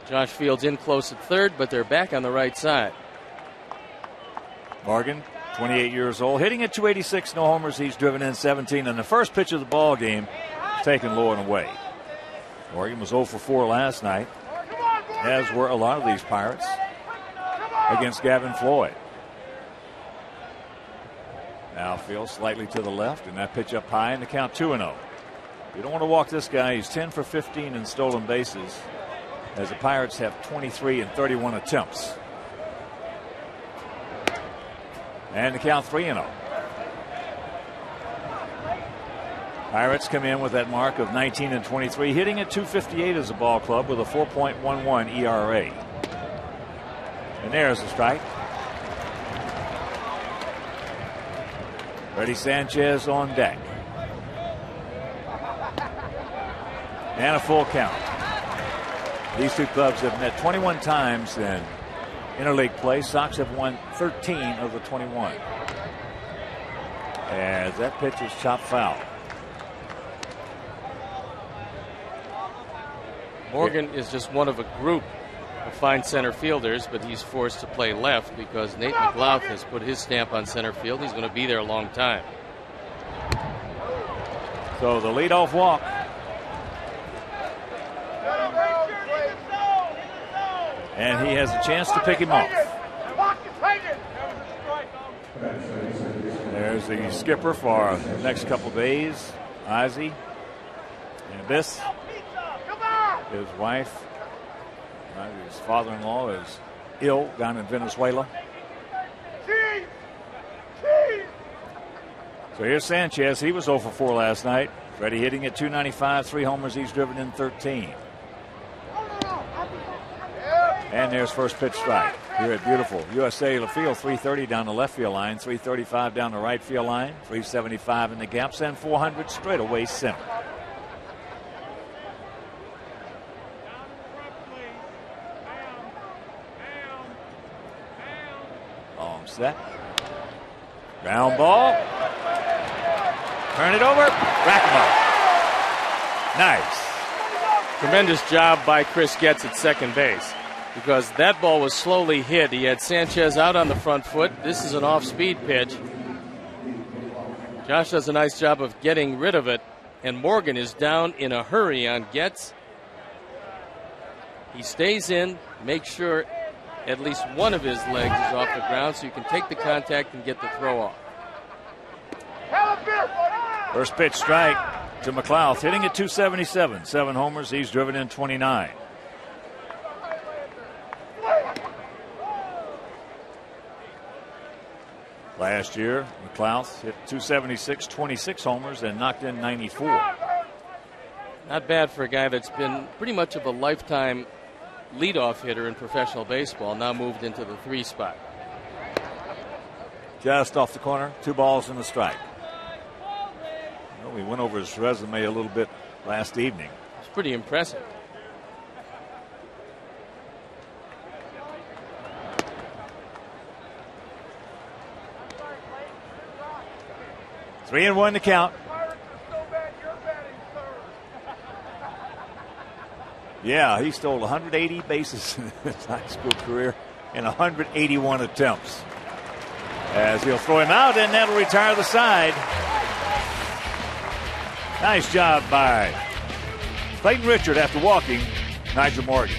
Josh Fields in close at third, but they're back on the right side. Morgan, 28 years old, hitting at 286, no homers. He's driven in 17, and the first pitch of the ball game taken low and away. Morgan was 0 for 4 last night, as were a lot of these Pirates against Gavin Floyd. Now Fields slightly to the left, and that pitch up high, and the count 2-0. You don't want to walk this guy. He's 10 for 15 in stolen bases, as the Pirates have 23 and 31 attempts. And the count 3-0. Pirates come in with that mark of 19 and 23, hitting at 258 as a ball club with a 4.11 ERA. And there's the strike. Ready Sanchez on deck. And a full count. These two clubs have met 21 times in interleague play. Sox have won 13 of the 21. As that pitch is chopped foul. Morgan is just one of a group of fine center fielders, but he's forced to play left because Nate McLouth has put his stamp on center field. He's going to be there a long time. So the leadoff walk. And he has a chance to pick him off. There's the skipper for the next couple days, Ozzie. And this, his wife, his father-in-law is ill down in Venezuela. So here's Sanchez. He was 0 for 4 last night. Freddie hitting at 295, 3 homers. He's driven in 13. And there's first pitch strike here at beautiful USA Field. 330 down the left field line, 335 down the right field line, 375 in the gaps, and 400 straight away center. Long set. Ground ball. Turn it over. Rack him up. Nice. Tremendous job by Chris Getz at second base, because that ball was slowly hit. He had Sanchez out on the front foot. This is an off-speed pitch. Josh does a nice job of getting rid of it, and Morgan is down in a hurry on Getz. He stays in, makes sure at least one of his legs is off the ground so you can take the contact and get the throw off. First pitch strike to McLouth, hitting at 277. 7 homers. He's driven in 29. Last year, McLouth hit 276, 26 homers, and knocked in 94. Not bad for a guy that's been pretty much of a lifetime leadoff hitter in professional baseball, now moved into the 3 spot. Just off the corner, 2 balls and a strike. Well, we went over his resume a little bit last evening. It's pretty impressive. Three and one to count. Yeah, he stole 180 bases in his high school career in 181 attempts. As he'll throw him out, and that'll retire the side. Nice job by Clayton Richard after walking Nigel Morgan.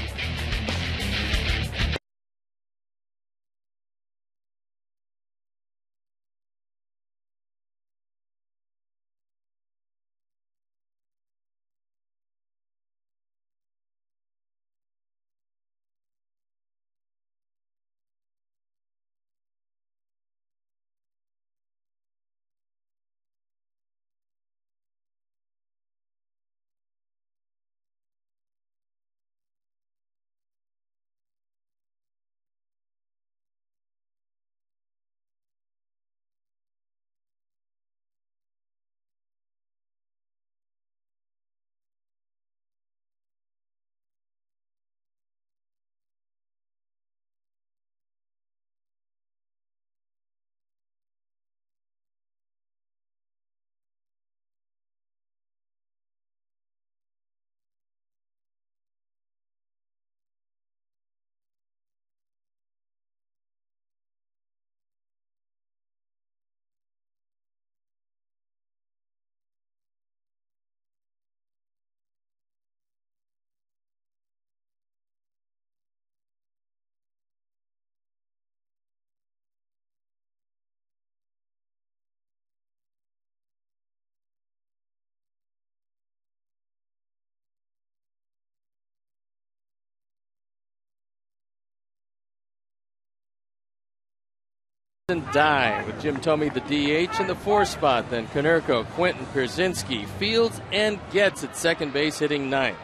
Die with Jim Thome, the DH, in the 4 spot. Then Konerko, Quentin, Pierzynski, Fields, and Getz at second base, hitting 9th.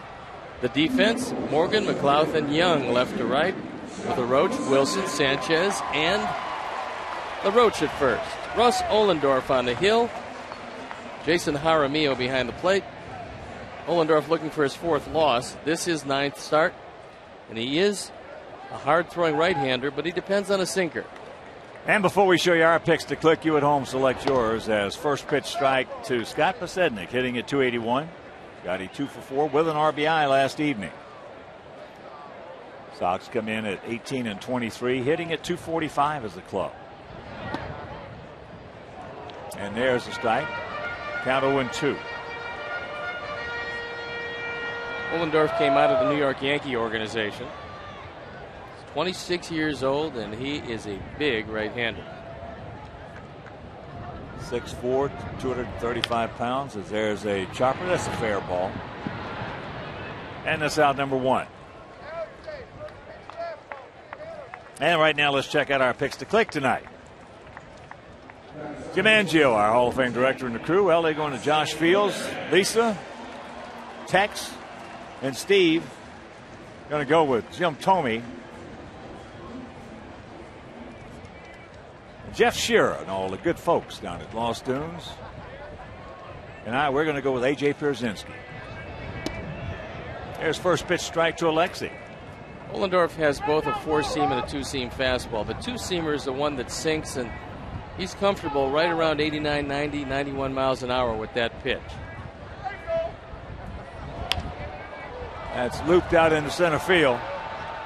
The defense, Morgan, McLaughlin, Young, left to right, with LaRoche, Wilson, Sanchez, and LaRoche at first. Russ Ohlendorf on the hill. Jason Jaramillo behind the plate. Ohlendorf looking for his 4th loss. This is 9th start, and he is a hard-throwing right-hander, but he depends on a sinker. And before we show you our picks to click, you at home select yours as first pitch strike to Scott Posednik, hitting at 281. Scotty 2 for 4 with an RBI last evening. Sox come in at 18 and 23, hitting at 245 as a club. And there's the strike. Count 0-2. Ohlendorf came out of the New York Yankee organization. 26 years old, and he is a big right-hander. 6'4", 235 pounds. As there's a chopper. That's a fair ball. And that's out number 1. And right now, let's check out our picks to click tonight. Jim Angio, our Hall of Fame director, and the crew. LA going to Josh Fields, Lisa, Tex, and Steve. Going to go with Jim Thome, Jeff Shearer, and all the good folks down at Lost Dunes. And we're going to go with A.J. Pierzynski. There's first pitch strike to Alexi. Ohlendorf has both a 4-seam and a 2-seam fastball. The 2-seamer is the one that sinks, and he's comfortable right around 89, 90, 91 miles an hour with that pitch. That's looped out into center field.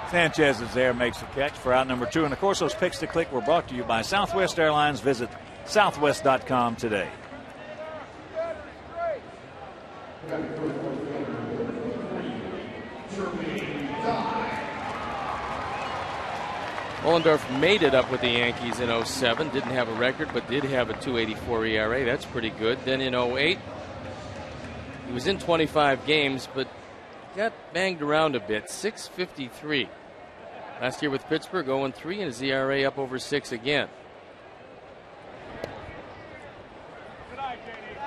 Sanchez is there, makes the catch for out number 2. And of course, those picks to click were brought to you by Southwest Airlines. Visit southwest.com today. Ohlendorf made it up with the Yankees in 07. Didn't have a record, but did have a 2.84 ERA. That's pretty good. Then in 08, he was in 25 games, but got banged around a bit. 6.53. Last year with Pittsburgh, 0-3, and his ERA up over 6 again.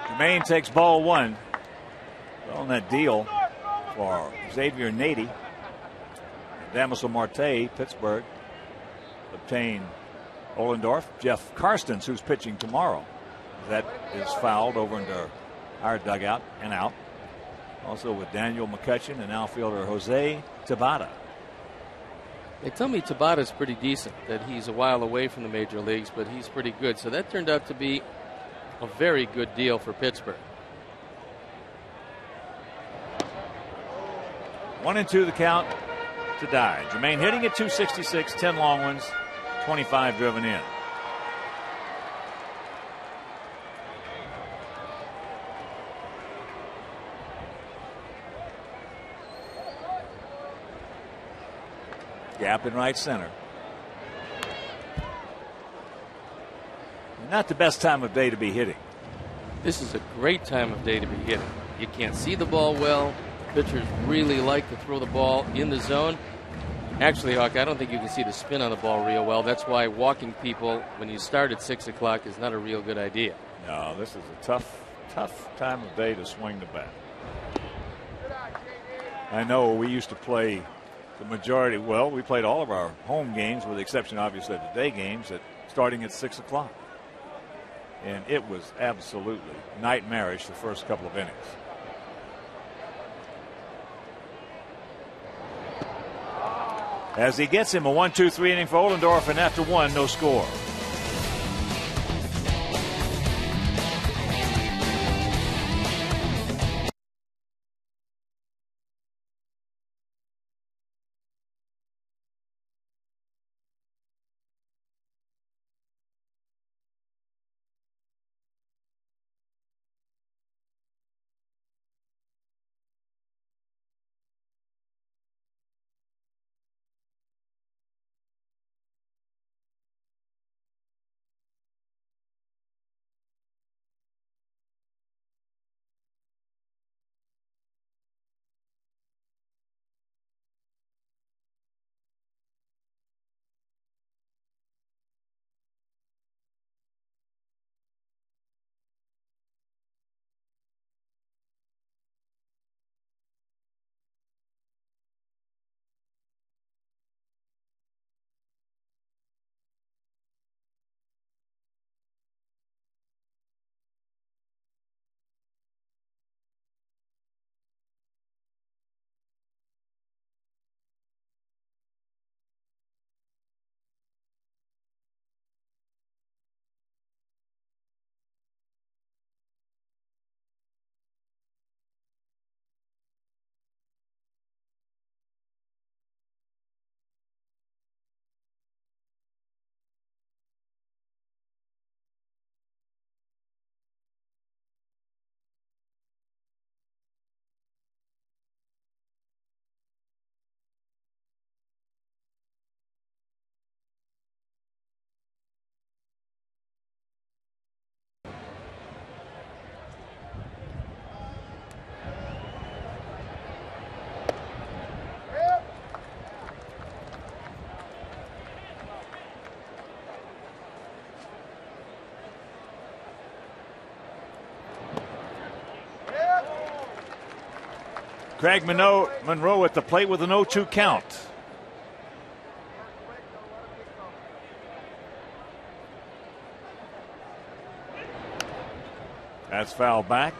Jermaine takes ball 1. On that deal for Xavier Nady. Damaso Marte, Pittsburgh, obtained Ohlendorf. Jeff Karstens, who's pitching tomorrow. That is fouled over into our dugout and out. Also with Daniel McCutcheon and outfielder Jose Tabata. They tell me Tabata's pretty decent, that he's a while away from the major leagues, but he's pretty good. So that turned out to be a very good deal for Pittsburgh. 1-2 the count to Die. Jermaine hitting at 266, 10 long ones, 25 driven in. Gap in right center. Not the best time of day to be hitting. This is a great time of day to be hitting. You can't see the ball well. Pitchers really like to throw the ball in the zone. Actually, Hawk, I don't think you can see the spin on the ball real well. That's why walking people when you start at 6 o'clock is not a real good idea. No, this is a tough time of day to swing the bat. I know we used to play the majority, well, we played all of our home games with the exception, obviously, of the day games starting at 6 o'clock. And it was absolutely nightmarish the first couple of innings. As he gets him a 1-2-3 inning for Ohlendorf, and after 1, no score. Craig Monroe at the plate with an 0-2 count. That's foul back.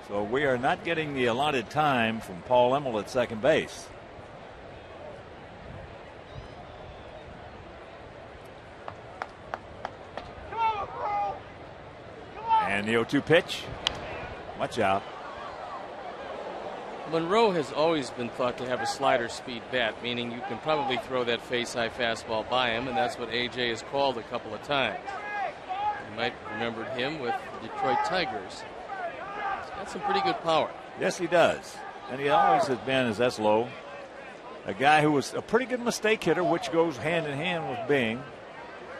So we are not getting the allotted time from Paul Emmel at second base. And the 0-2 pitch. Watch out. Monroe has always been thought to have a slider speed bat, meaning you can probably throw that face-high fastball by him, and that's what A.J. has called a couple of times. You might have remembered him with the Detroit Tigers. He's got some pretty good power. Yes, he does. And he always has been, as that's low, a guy who was a pretty good mistake hitter, which goes hand in hand with being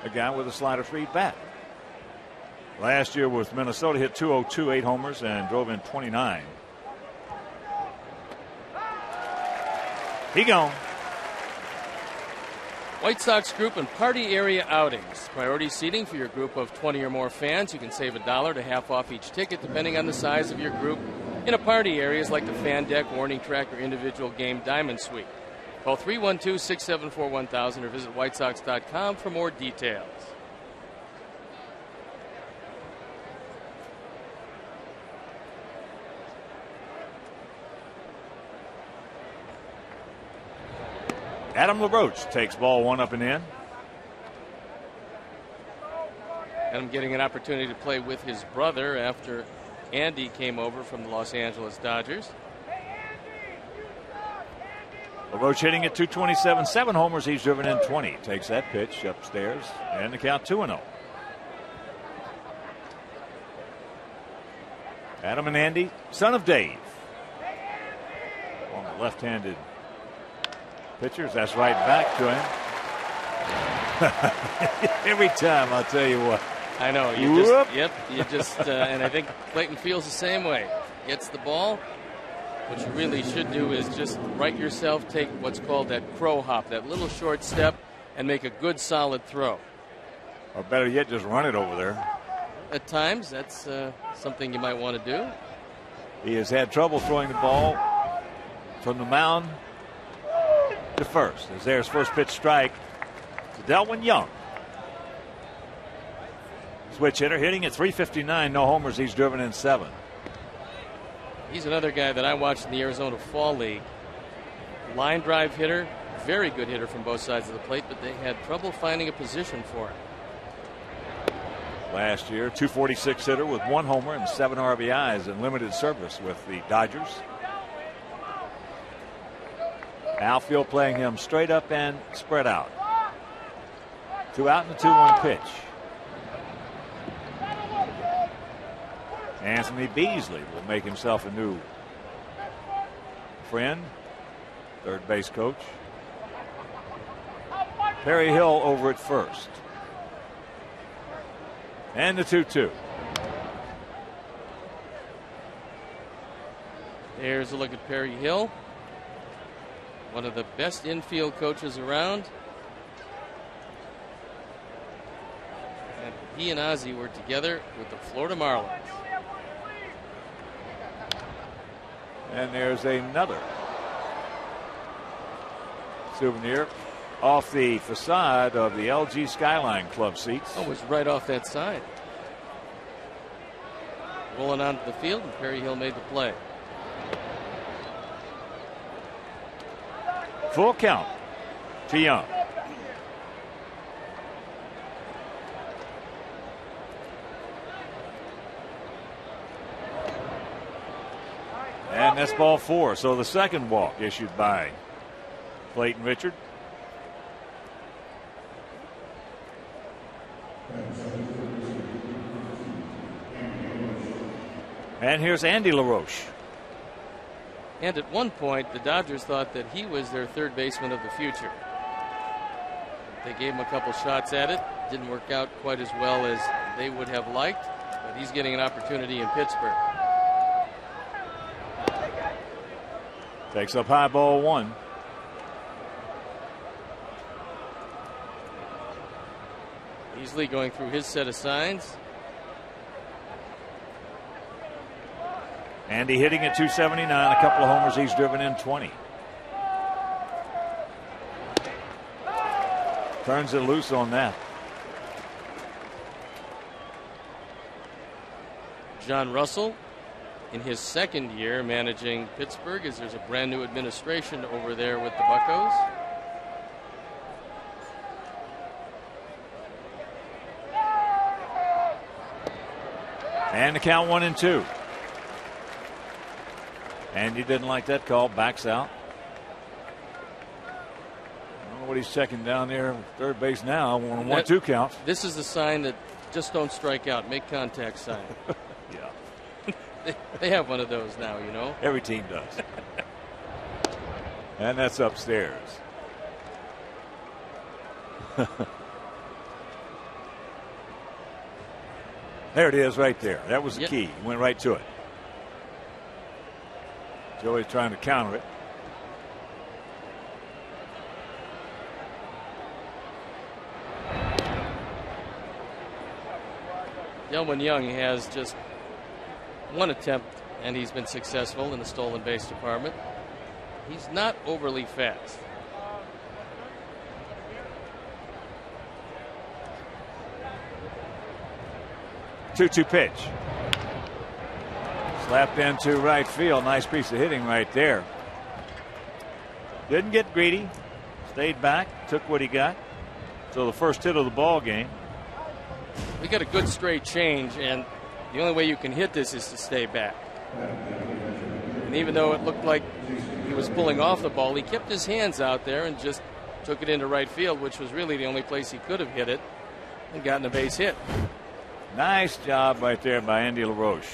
a guy with a slider speed bat. Last year with Minnesota, hit .202, 8 homers, and drove in 29. He gone. White Sox group and party area outings. Priority seating for your group of 20 or more fans. You can save $1 to half off each ticket, depending on the size of your group. In a party areas like the fan deck, warning track, or individual game diamond suite. Call 312-674-1000 or visit whitesox.com for more details. Adam LaRoche takes ball 1 up and in. Adam getting an opportunity to play with his brother after Andy came over from the Los Angeles Dodgers. LaRoche hitting at .227, 7 homers. He's driven in 20. Takes that pitch upstairs, and the count 2-0. Adam and Andy, son of Dave. On the left-handed pitchers, that's right back to him. Every time, I'll tell you what. I know. You just, and I think Clayton feels the same way. Gets the ball. What you really should do is just right yourself, take what's called that crow hop, that little short step, and make a good solid throw. Or better yet, just run it over there. At times, that's something you might want to do. He has had trouble throwing the ball from the mound to first, as there's first pitch strike to Delwyn Young. Switch hitter hitting at .359, no homers. He's driven in 7. He's another guy that I watched in the Arizona Fall League. Line drive hitter, very good hitter from both sides of the plate, but they had trouble finding a position for him. Last year, .246 hitter with 1 homer and 7 RBIs in limited service with the Dodgers. Outfield playing him straight up and spread out. 2 out and a 2-1 pitch. Anthony Beasley will make himself a new friend, third base coach. Perry Hill over at first. And the 2-2. There's a look at Perry Hill. One of the best infield coaches around. And he and Ozzie were together with the Florida Marlins. And there's another souvenir off the facade of the LG Skyline Club seats. Oh, it was right off that side. Rolling onto the field, and Perry Hill made the play. Full count to Young. And that's ball 4. So the second walk issued by Clayton Richard. And here's Andy LaRoche. And at one point, the Dodgers thought that he was their third baseman of the future. They gave him a couple shots at it. Didn't work out quite as well as they would have liked, but he's getting an opportunity in Pittsburgh. Takes up high, ball 1. Beasley going through his set of signs. Andy hitting at 279, a couple of homers. He's driven in 20. Turns it loose on that. John Russell in his second year managing Pittsburgh, as there's a brand new administration over there with the Buccos. And the count 1-2. Andy didn't like that call. Backs out. I don't know what he's checking down there. Third base now. 1-2 count. This is the sign that just don't strike out. Make contact sign. Yeah. They have one of those now, you know. Every team does. And that's upstairs. There it is right there. That was the key. He went right to it. Joey's trying to counter it. Delman Young has just one attempt, and he's been successful in the stolen base department. He's not overly fast. Two-2 pitch. Slapped into right field. Nice piece of hitting right there. Didn't get greedy. Stayed back. Took what he got. So the first hit of the ball game. We got a good straight change, and the only way you can hit this is to stay back. And even though it looked like he was pulling off the ball, he kept his hands out there and just took it into right field, which was really the only place he could have hit it and gotten a base hit. Nice job right there by Andy LaRoche.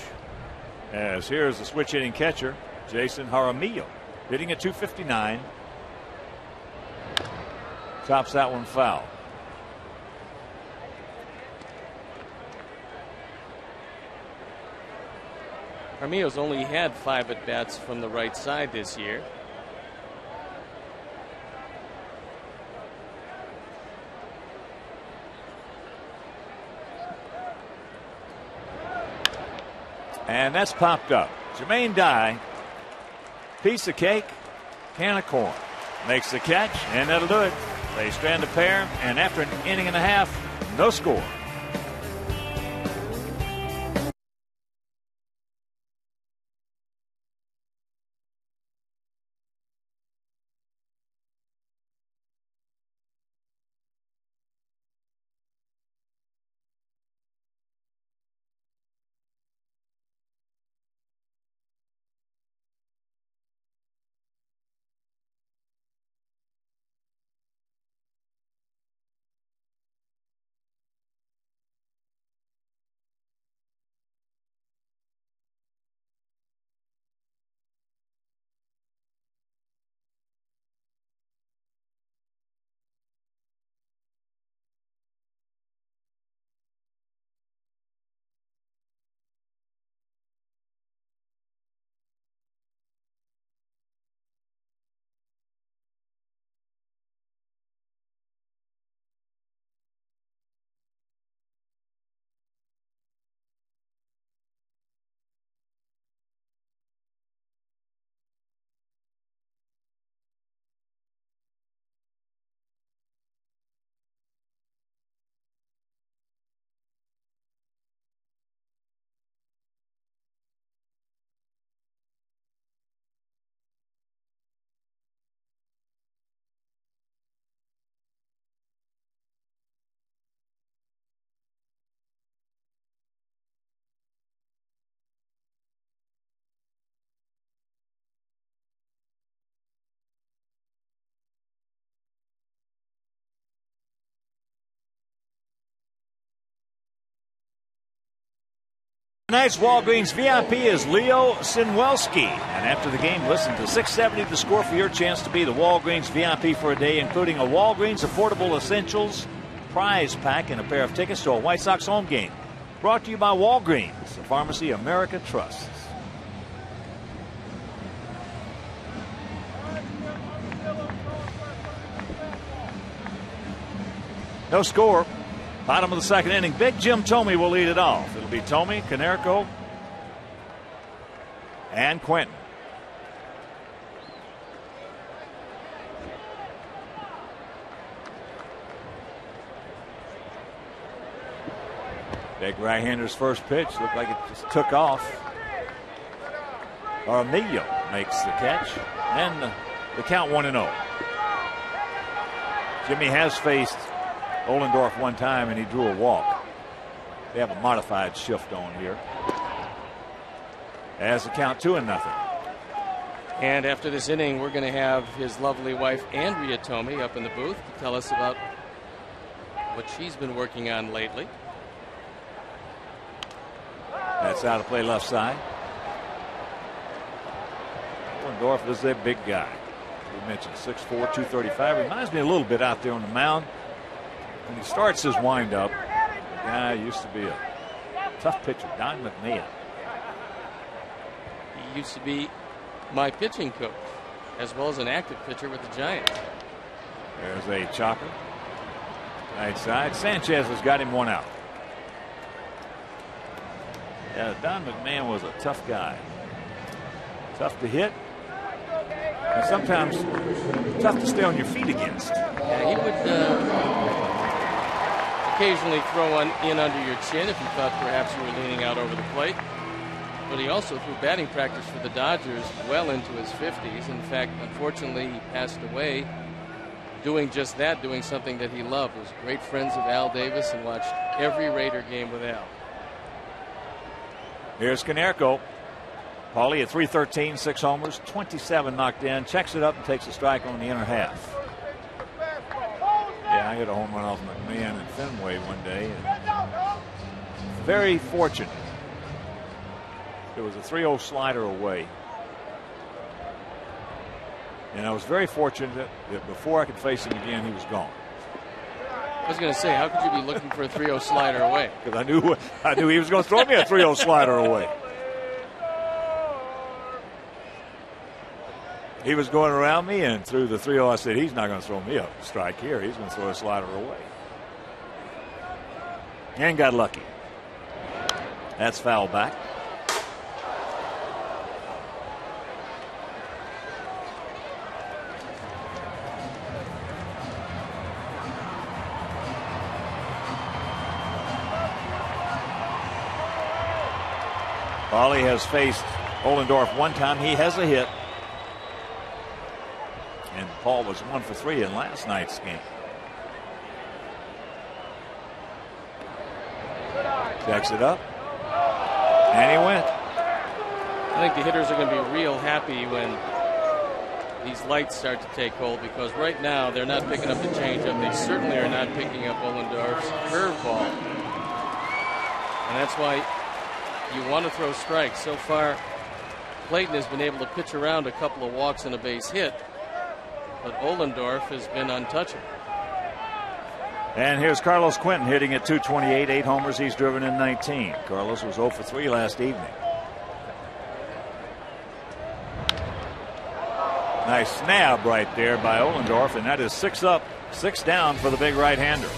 As here's the switch hitting catcher, Jason Jaramillo, hitting at 259. Chops that one foul. Jaramillo's only had 5 at-bats from the right side this year. And that's popped up. Jermaine Dye, piece of cake, can of corn. Makes the catch, and that'll do it. They strand a pair, and after an inning and a half, no score. Tonight's Walgreens VIP is Leo Sinwelski. And after the game, listen to 670 The Score for your chance to be the Walgreens VIP for a day, including a Walgreens Affordable Essentials prize pack and a pair of tickets to a White Sox home game. Brought to you by Walgreens, the pharmacy America trusts. No score. Bottom of the second inning. Big Jim Thome will lead it off. It'll be Thome, Konerko, and Quentin. Big right-hander's first pitch looked like it just took off. Armillo makes the catch, and the count 1-0. Jimmy has faced Ohlendorf one time, and he drew a walk. They have a modified shift on here. As the count 2-0. And after this inning, we're going to have his lovely wife, Andrea Thome, up in the booth to tell us about what she's been working on lately. That's out of play left side. Ohlendorf is a big guy. We mentioned 6'4", 235. Reminds me a little bit out there on the mound. When he starts his windup, the guy used to be a tough pitcher, Don McMahon. He used to be my pitching coach, as well as an active pitcher with the Giants. There's a chopper. Right side. Sanchez has got him one out. Yeah, Don McMahon was a tough guy. Tough to hit. And sometimes tough to stay on your feet against. Yeah, he would occasionally throw one in under your chin if he thought perhaps you were leaning out over the plate. But he also threw batting practice for the Dodgers well into his 50s. In fact, unfortunately, he passed away doing just that, doing something that he loved. He was great friends of Al Davis and watched every Raider game with Al. Here's Konerko. Paulie at .313, 6 homers, 27 knocked in. Checks it up and takes a strike on the inner half. Yeah, I hit a home run off McMahon in Fenway one day. And very fortunate. It was a 3-0 slider away. And I was very fortunate that before I could face him again, he was gone. I was going to say, how could you be looking for a 3-0 slider away? Because I knew he was going to throw me a 3-0 slider away. He was going around me, and through the 3-0, I said, he's not going to throw me a strike here. He's going to throw a slider away. And got lucky. That's foul back. Paulie has faced Ohlendorf one time. He has a hit. And Paul was 1 for 3 in last night's game. Checks it up. And he went. I think the hitters are going to be real happy when these lights start to take hold, because right now they're not picking up the changeup. They certainly are not picking up Ohlendorf's curveball. And that's why you want to throw strikes. So far, Clayton has been able to pitch around a couple of walks and a base hit, but Ohlendorf has been untouchable. And here's Carlos Quentin hitting at .228, 8 homers. He's driven in 19. Carlos was 0 for 3 last evening. Nice snap right there by Ohlendorf, and that is 6 up, 6 down for the big right-hander.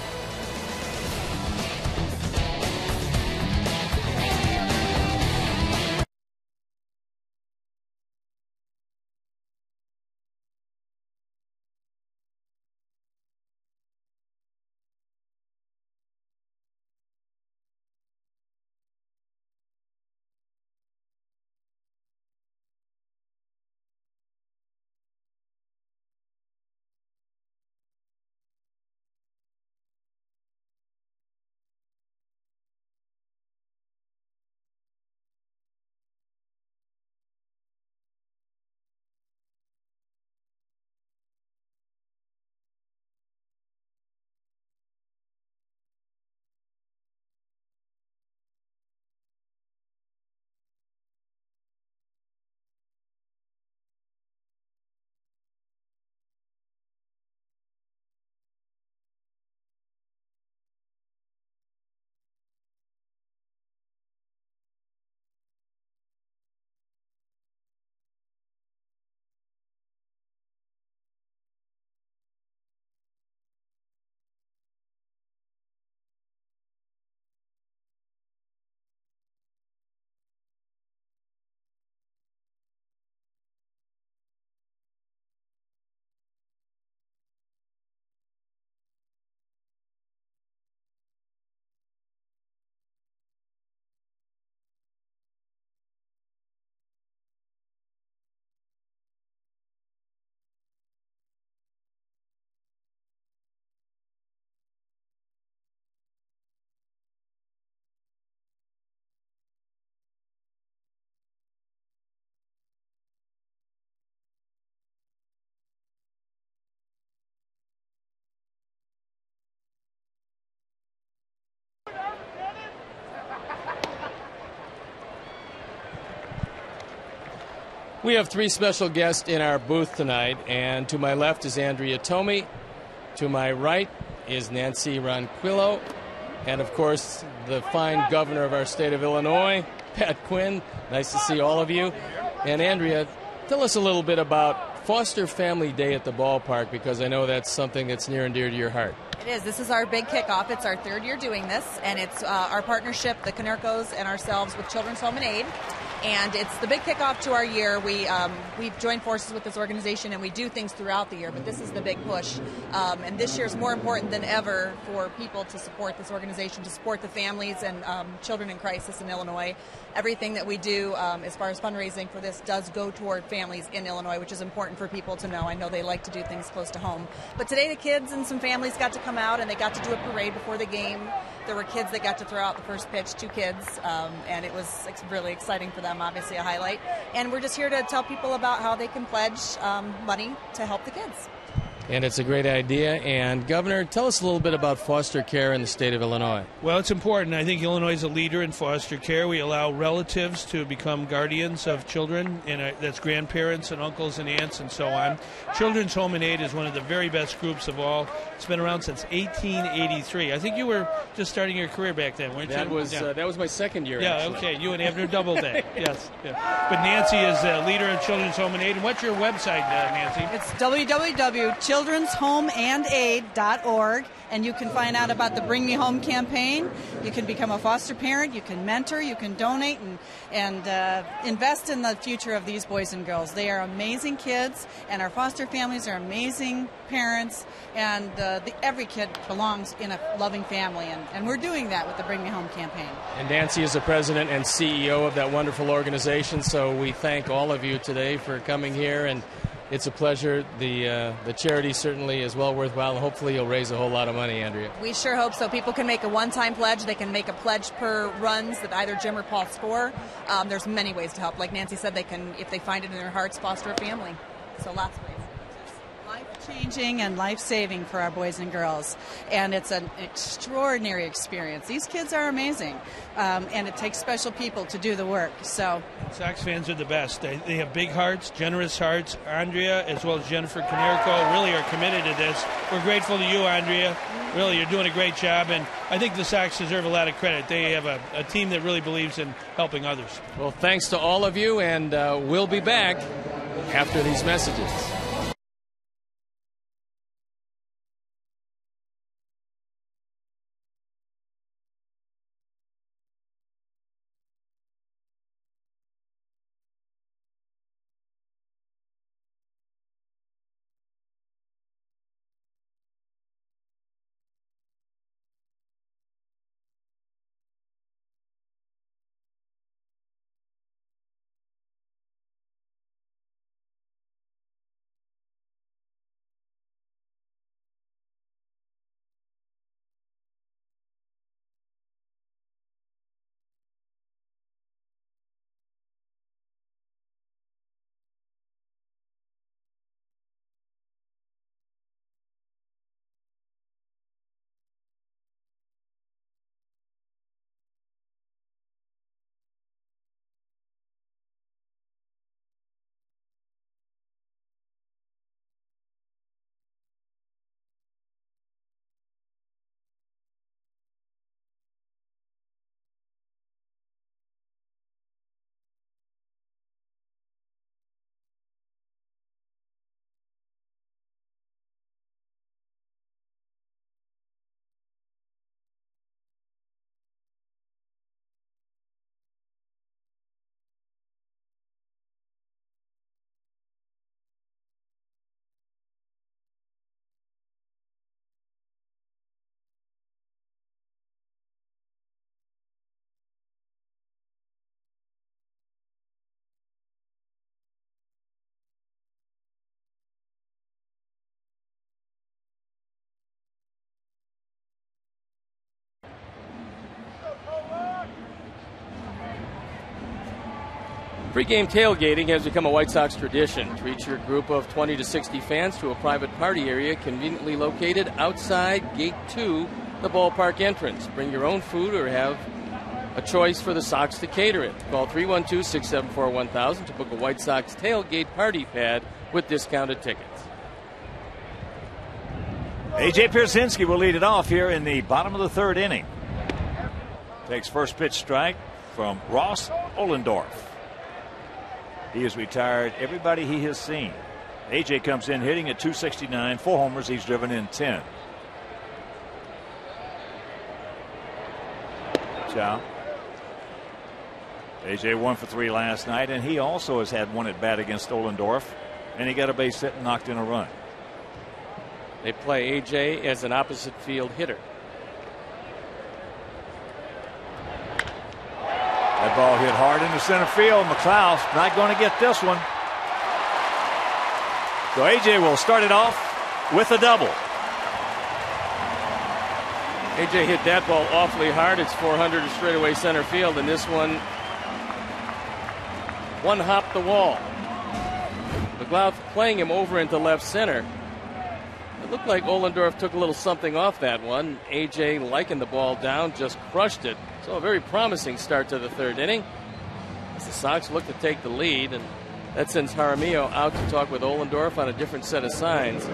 We have three special guests in our booth tonight, and to my left is Andrea Tomey. To my right is Nancy Ronquillo, and of course the fine governor of our state of Illinois, Pat Quinn. Nice to see all of you. And Andrea, tell us a little bit about Foster Family Day at the ballpark, because I know that's something that's near and dear to your heart. It is. This is our big kickoff. It's our third year doing this, and it's our partnership, the Konerkos and ourselves, with Children's Home and Aid. And it's the big kickoff to our year. We've joined forces with this organization, and we do things throughout the year, but this is the big push. And this year is more important than ever for people to support this organization, to support the families and children in crisis in Illinois. Everything that we do as far as fundraising for this does go toward families in Illinois, which is important for people to know. I know they like to do things close to home. But today the kids and some families got to come out, and they got to do a parade before the game. There were kids that got to throw out the first pitch, 2 kids, and it was really exciting for them, obviously a highlight. And we're just here to tell people about how they can pledge money to help the kids. And it's a great idea. And Governor, tell us a little bit about foster care in the state of Illinois. Well, it's important. I think Illinois is a leader in foster care. We allow relatives to become guardians of children, and that's grandparents and uncles and aunts and so on. Children's Home and Aid is one of the very best groups of all. It's been around since 1883. I think you were just starting your career back then, weren't you? That was my second year. Yeah, actually. okay. You and Abner doubled that. Yes. Yeah. But Nancy is a leader of Children's Home and Aid. And what's your website, Nancy? It's www.childrenshomeandaid.org, and you can find out about the Bring Me Home campaign. You can become a foster parent, you can mentor, you can donate, and invest in the future of these boys and girls. They are amazing kids, and our foster families are amazing parents, and every kid belongs in a loving family, and we're doing that with the Bring Me Home campaign. And Nancy is the president and CEO of that wonderful organization, so we thank all of you today for coming here, and it's a pleasure. The charity certainly is well worthwhile, and hopefully you'll raise a whole lot of money, Andrea. We sure hope so. People can make a one-time pledge. They can make a pledge per runs that either Jim or Paul score. There's many ways to help. Like Nancy said, they can, if they find it in their hearts, foster a family. So lots of ways. Life-changing and life-saving for our boys and girls, and it's an extraordinary experience. These kids are amazing, and it takes special people to do the work. So Sox fans are the best. They have big hearts, generous hearts. Andrea, as well as Jennifer Konerko, really are committed to this. We're grateful to you, Andrea. Really, you're doing a great job, and I think the Sox deserve a lot of credit. They have a team that really believes in helping others. Well, thanks to all of you, and we'll be back after these messages. Pre-game tailgating has become a White Sox tradition. Treat your group of 20 to 60 fans to a private party area conveniently located outside Gate 2, the ballpark entrance. Bring your own food or have a choice for the Sox to cater it. Call 312-674-1000 to book a White Sox tailgate party pad with discounted tickets. A.J. Pierzynski will lead it off here in the bottom of the third inning. Takes first pitch strike from Ross Ohlendorf. He has retired everybody he has seen. A.J. comes in hitting at .269, 4 homers. He's driven in 10. Chow. A.J. 1 for 3 last night, and he also has had one at bat against Ohlendorf, and he got a base hit and knocked in a run. They play A.J. as an opposite field hitter. That ball hit hard into center field. McLeod not going to get this one. So A.J. will start it off with a double. A.J. hit that ball awfully hard. It's 400 to straightaway center field, and this one hopped the wall. McLeod playing him over into left center. It looked like Ohlendorf took a little something off that one. A.J. liking the ball down, just crushed it. So a very promising start to the third inning as the Sox look to take the lead, and that sends Jaramillo out to talk with Ohlendorf on a different set of signs,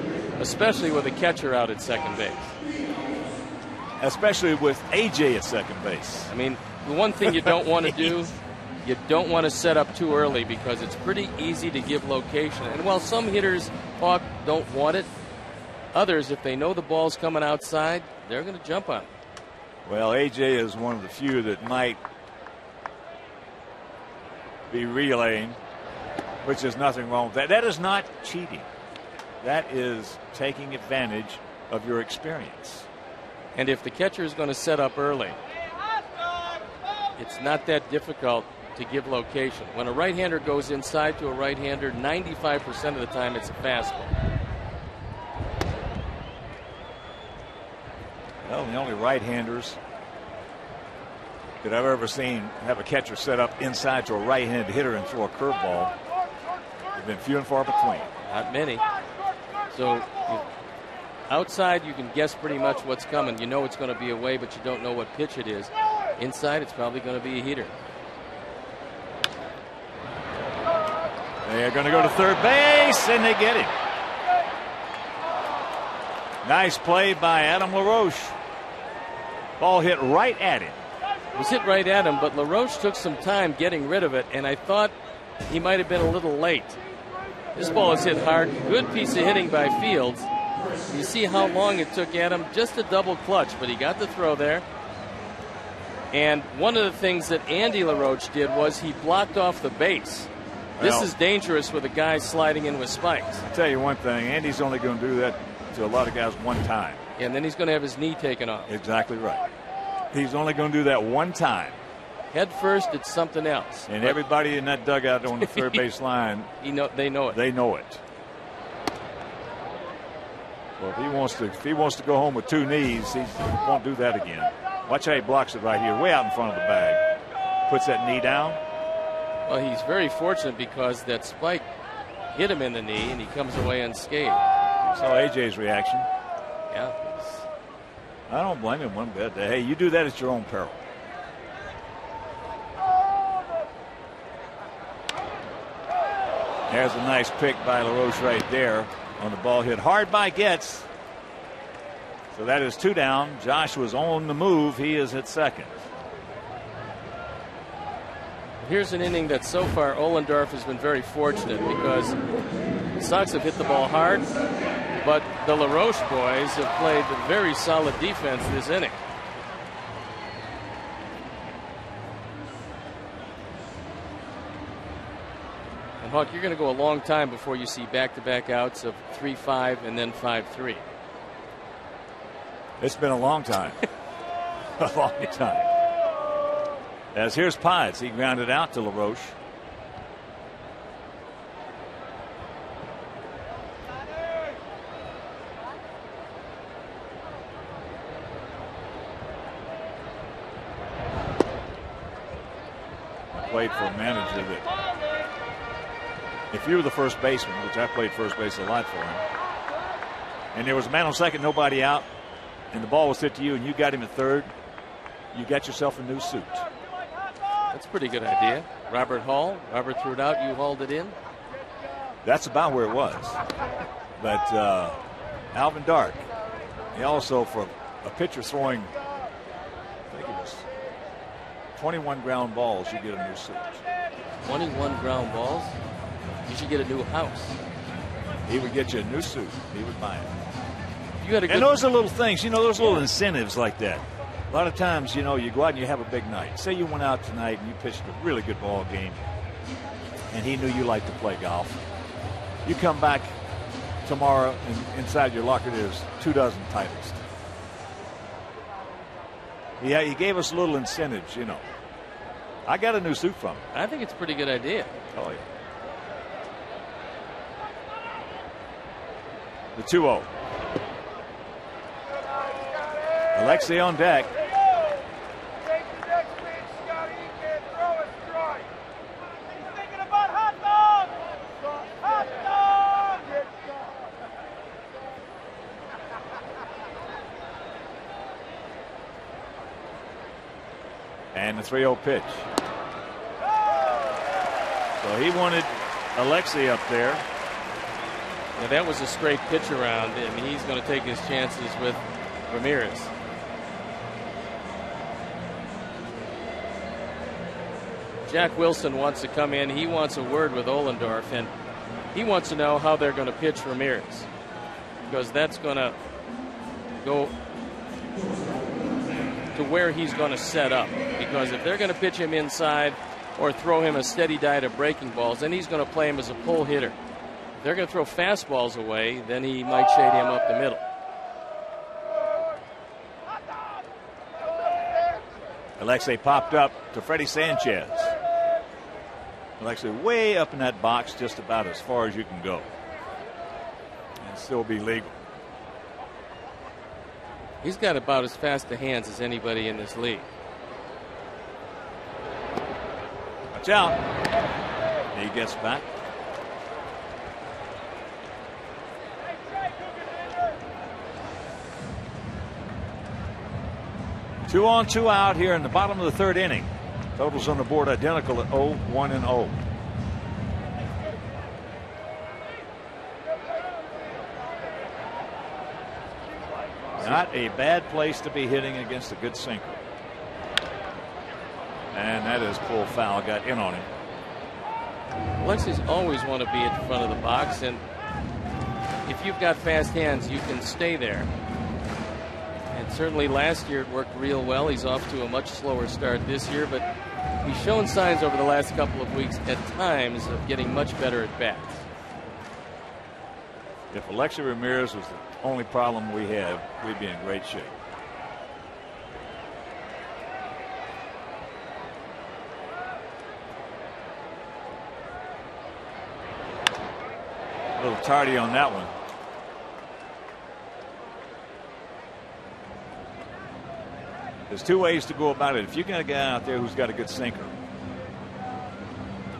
especially with a catcher out at second base. Especially with A.J. at second base. I mean, the one thing you don't want to do, you don't want to set up too early because it's pretty easy to give location. And while some hitters, Hawk, don't want it, others, if they know the ball's coming outside, they're going to jump on it. Well, A.J. is one of the few that might be relaying, which is nothing wrong with that. That is not cheating. That is taking advantage of your experience. And if the catcher is going to set up early, it's not that difficult to give location. When a right-hander goes inside to a right-hander, 95% of the time it's a fastball. Well, the only right-handers that I've ever seen have a catcher set up inside to a right-handed hitter and throw a curveball have been few and far between. Not many. So outside, you can guess pretty much what's coming. You know it's going to be away, but you don't know what pitch it is. Inside, it's probably going to be a heater. They're going to go to third base, and they get him. Nice play by Adam LaRoche. Ball hit right at him. It was hit right at him, but LaRoche took some time getting rid of it, and I thought he might have been a little late. This ball is hit hard. Good piece of hitting by Fields. You see how long it took Adam, just a double clutch, but he got the throw there. And one of the things that Andy LaRoche did was he blocked off the base. This is dangerous with a guy sliding in with spikes. I'll tell you one thing, Andy's only going to do that to a lot of guys one time. And then he's going to have his knee taken off. Exactly right. He's only going to do that one time. Head first, it's something else. And everybody in that dugout on the third base line, they know it. They know it. Well, if he wants to go home with 2 knees, he won't do that again. Watch how he blocks it right here, way out in front of the bag. Puts that knee down. Well, he's very fortunate because that spike hit him in the knee, and he comes away unscathed. Saw AJ's reaction. Yeah. I don't blame him one bit. Hey, you do that at your own peril. There's a nice pick by LaRoche right there on the ball hit hard by Getz. So that is 2 down. Joshua's on the move. He is at second. Here's an inning that so far Ohlendorf has been very fortunate because the Sox have hit the ball hard, but the LaRoche boys have played a very solid defense this inning. And Hawk, you're going to go a long time before you see back-to-back outs of 3-5 and then 5-3. It's been a long time. A long time. As here's Pides. He grounded out to LaRoche. I played for a manager that if you were the first baseman, which I played first base a lot for him, and there was a man on second, nobody out, and the ball was hit to you and you got him at third, you got yourself a new suit. That's a pretty good idea. Robert Hall. Robert threw it out. You hauled it in. That's about where it was. But Alvin Dark, he also, for a pitcher throwing, I think it was 21 ground balls, you get a new suit. 21 ground balls? You should get a new house. He would get you a new suit. He would buy it. You had a good and those are little things, those little incentives like that. A lot of times, you go out and you have a big night. Say you went out tonight and you pitched a really good ball game, and he knew you liked to play golf. You come back tomorrow, and inside your locker there's 24 titles. Yeah, he gave us little incentives, I got a new suit from him. I think it's a pretty good idea. Oh, yeah. The 2-0. Alexei on deck. And the 3-0 pitch. So he wanted Alexei up there. Yeah, that was a straight pitch around, and he's going to take his chances with Ramirez. Jack Wilson wants to come in. He wants a word with Ohlendorf, and he wants to know how they're going to pitch Ramirez, because that's going to go to where he's going to set up. Because if they're going to pitch him inside or throw him a steady diet of breaking balls, then he's going to play him as a pull hitter. If they're going to throw fastballs away, then he might shade him up the middle. Alexei popped up to Freddie Sanchez. Alexei way up in that box, just about as far as you can go, and still be legal. He's got about as fast a hands as anybody in this league. Watch out. He gets back. Two on, two out here in the bottom of the third inning. Totals on the board identical at 0-1 and 0. Not a bad place to be hitting against a good sinker. And that is pull foul. Got in on him. Alexei's always want to be at the front of the box, and if you've got fast hands, you can stay there. And certainly last year it worked real well. He's off to a much slower start this year, but he's shown signs over the last couple of weeks at times of getting much better at bats. If Alexei Ramirez was the only problem we have, we'd be in great shape. A little tardy on that one. There's two ways to go about it. If you got a guy out there who's got a good sinker,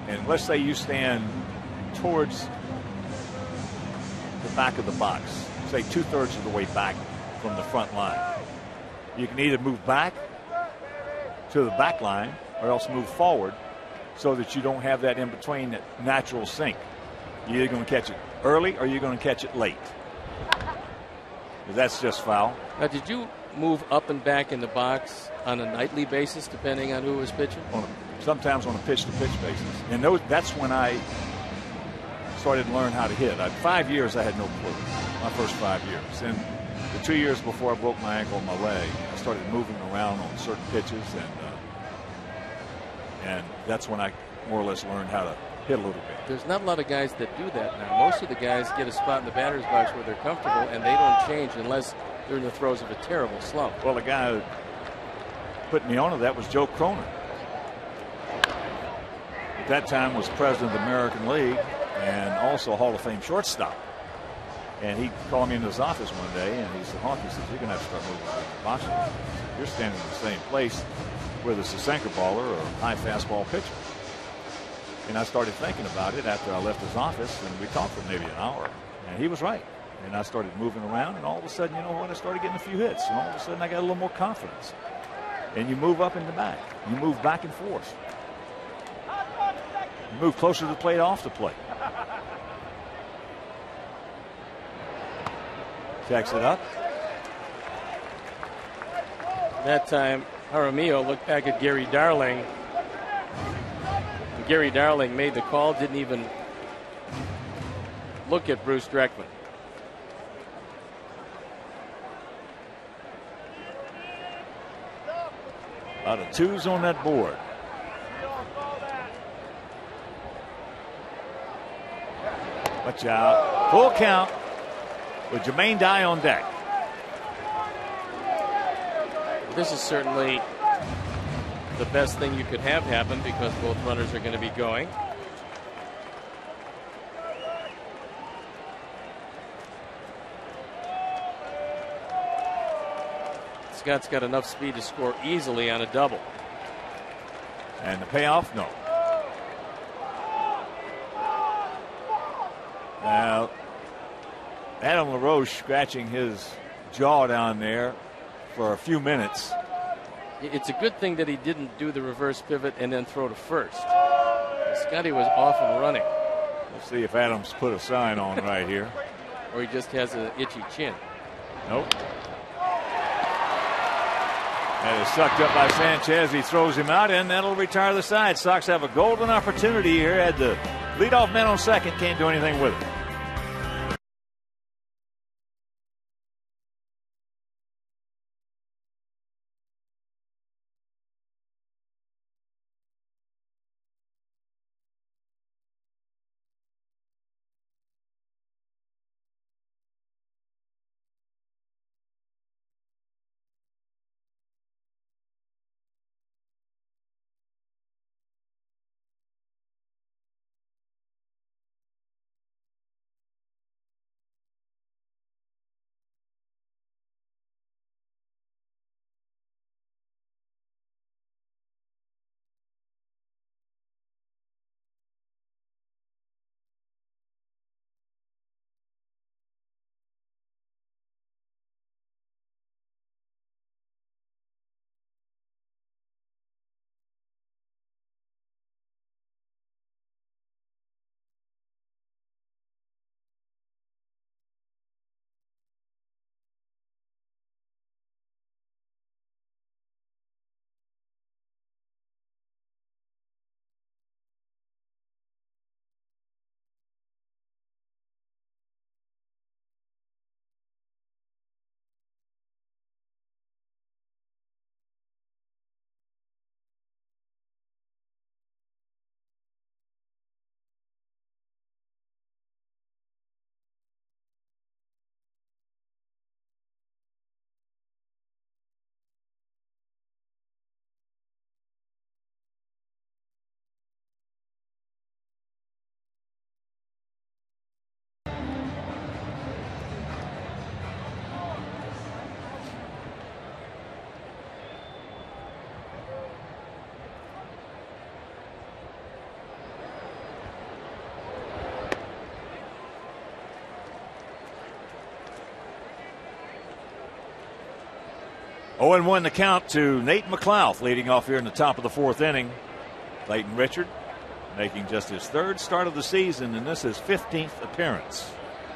and let's say you stand towards the back of the box, say 2/3 of the way back from the front line, you can either move back to the back line or else move forward so that you don't have that in between, that natural sink. You're either going to catch it early or you're going to catch it late. That's just foul. Now, did you move up and back in the box on a nightly basis depending on who was pitching? Sometimes on a pitch-to-pitch basis. And that's when I started to learn how to hit. 5 years I had no clue, my first 5 years. And the 2 years before I broke my ankle and my leg, I started moving around on certain pitches, and that's when I more or less learned how to hit a little bit. There's not a lot of guys that do that now. Most of the guys get a spot in the batter's box where they're comfortable, and they don't change unless they're in the throes of a terrible slump. Well, the guy who put me onto that was Joe Cronin. At that time was president of the American League and also Hall of Fame shortstop. And he called me into his office one day, and he said, "Honk," he says, "you're going to have to start moving the boxing. You're standing in the same place, whether it's a sinker baller or a high fastball pitcher." And I started thinking about it after I left his office, and we talked for maybe an hour. And he was right. And I started moving around, and all of a sudden, you know what, I started getting a few hits. And all of a sudden, I got a little more confidence. And you move up and back. You move back and forth. Move closer to the plate, off the plate. Checks it up. That time, Jaramillo looked back at Gary Darling. And Gary Darling made the call, didn't even look at Bruce Dreckman. A lot of twos on that board. Watch out. Full count with Jermaine Dye on deck. This is certainly the best thing you could have happen because both runners are going to be going. Scott's got enough speed to score easily on a double. And the payoff, no. Now, Adam LaRoche scratching his jaw down there for a few minutes. It's a good thing that he didn't do the reverse pivot and then throw to first. Scotty was off and running. Let's see if Adams put a sign on right here. Or he just has an itchy chin. Nope. That is sucked up by Sanchez. He throws him out, and that'll retire the side. Sox have a golden opportunity here. Had the leadoff man on second, can't do anything with it. Oh, and 1 the count to Nate McLouth leading off here in the top of the 4th inning. Clayton Richard making just his 3rd start of the season, and this is 15th appearance.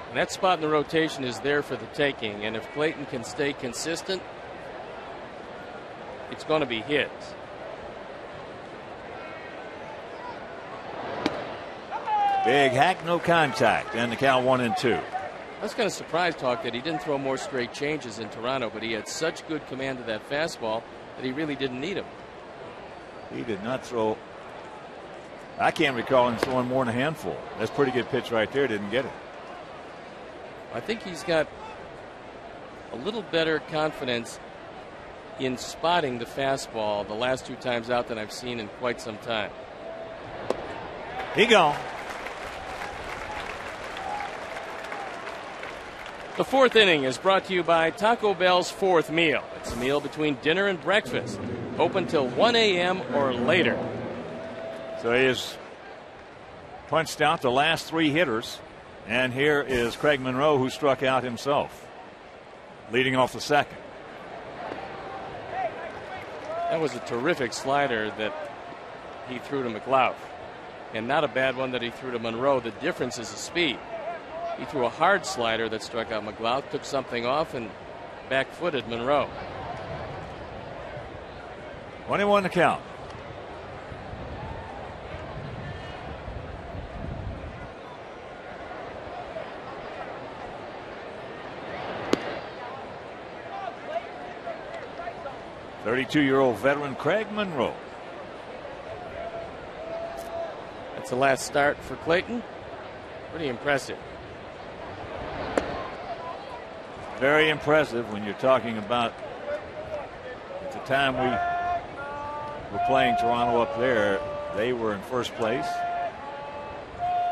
And that spot in the rotation is there for the taking, and if Clayton can stay consistent, it's going to be his. Big hack, no contact, and the count 1-2. I was kind of surprised, Hawk, that he didn't throw more straight changes in Toronto, but he had such good command of that fastball that he really didn't need him. He did not throw. I can't recall him throwing more than a handful. That's a pretty good pitch right there. Didn't get it. I think he's got a little better confidence in spotting the fastball the last 2 times out than I've seen in quite some time. He gone. The 4th inning is brought to you by Taco Bell's 4th meal. It's a meal between dinner and breakfast. Open till 1 a.m. or later. So he has punched out the last 3 hitters. And here is Craig Monroe, who struck out himself, leading off the 2nd. That was a terrific slider that he threw to McLouth. and not a bad one that he threw to Monroe. The difference is the speed. He threw a hard slider that struck out McLeod, took something off, and back-footed Monroe. 21 to count. "32-year-old veteran Craig Monroe." That's the last start for Clayton. Pretty impressive. Very impressive when you're talking about at the time we were playing Toronto up there, they were in first place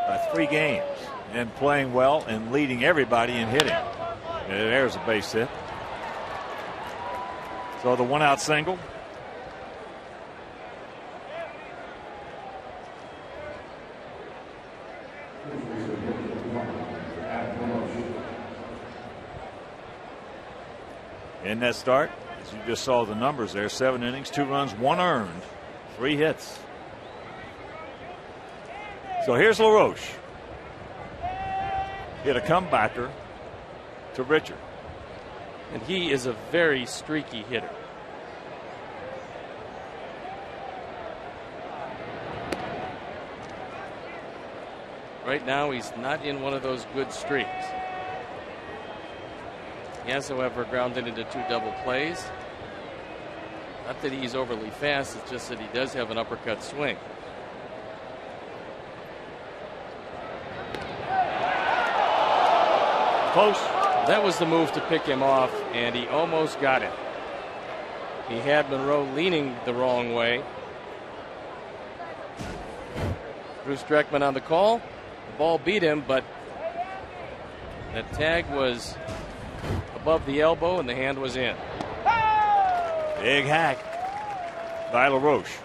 by 3 games and playing well and leading everybody in hitting. And there's a base hit. So the 1-out single. In that start, as you just saw the numbers there, 7 innings, 2 runs, 1 earned, 3 hits. So here's LaRoche. Hit a comebacker to Richard. And he is a very streaky hitter. Right now, he's not in one of those good streaks. He has, however, grounded into 2 double plays. Not that he's overly fast, it's just that he does have an uppercut swing. Close. That was the move to pick him off, and he almost got it. He had Monroe leaning the wrong way. Bruce Dreckman on the call. The ball beat him, but that tag was above the elbow and the hand was in. Big hack by LaRoche.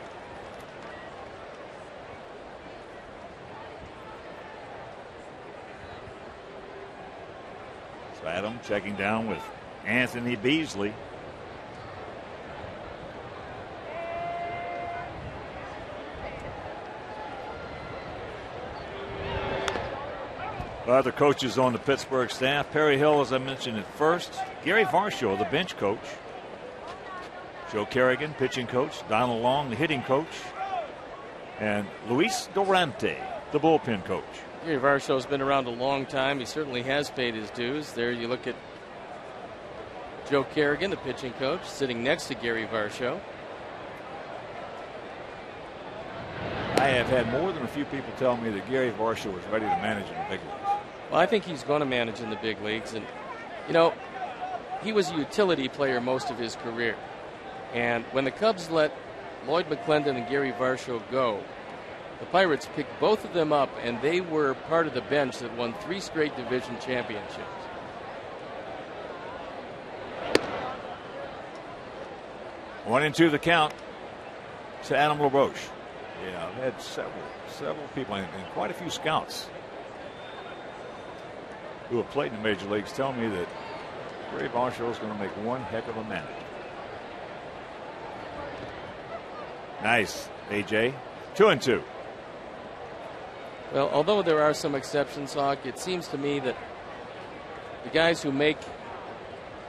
So Adam checking down with Anthony Beasley. Other coaches on the Pittsburgh staff: Perry Hill, as I mentioned at first, Gary Varsho, the bench coach, Joe Kerrigan, pitching coach, Donald Long, the hitting coach, and Luis Durante, the bullpen coach. Gary Varsho's been around a long time. He certainly has paid his dues. There you look at Joe Kerrigan, the pitching coach, sitting next to Gary Varsho. I have had more than a few people tell me that Gary Varsho was ready to manage in the big leagues. Well, I think he's going to manage in the big leagues. And, you know, he was a utility player most of his career. And when the Cubs let Lloyd McClendon and Gary Varsho go, the Pirates picked both of them up, and they were part of the bench that won 3 straight division championships. One and two the count to Adam LaRoche. Yeah, I've had several people and quite a few scouts who have played in the major leagues tell me that Gary Varsho is going to make one heck of a manager. Nice, AJ. 2-2. Well, although there are some exceptions, Hawk, it seems to me that the guys who make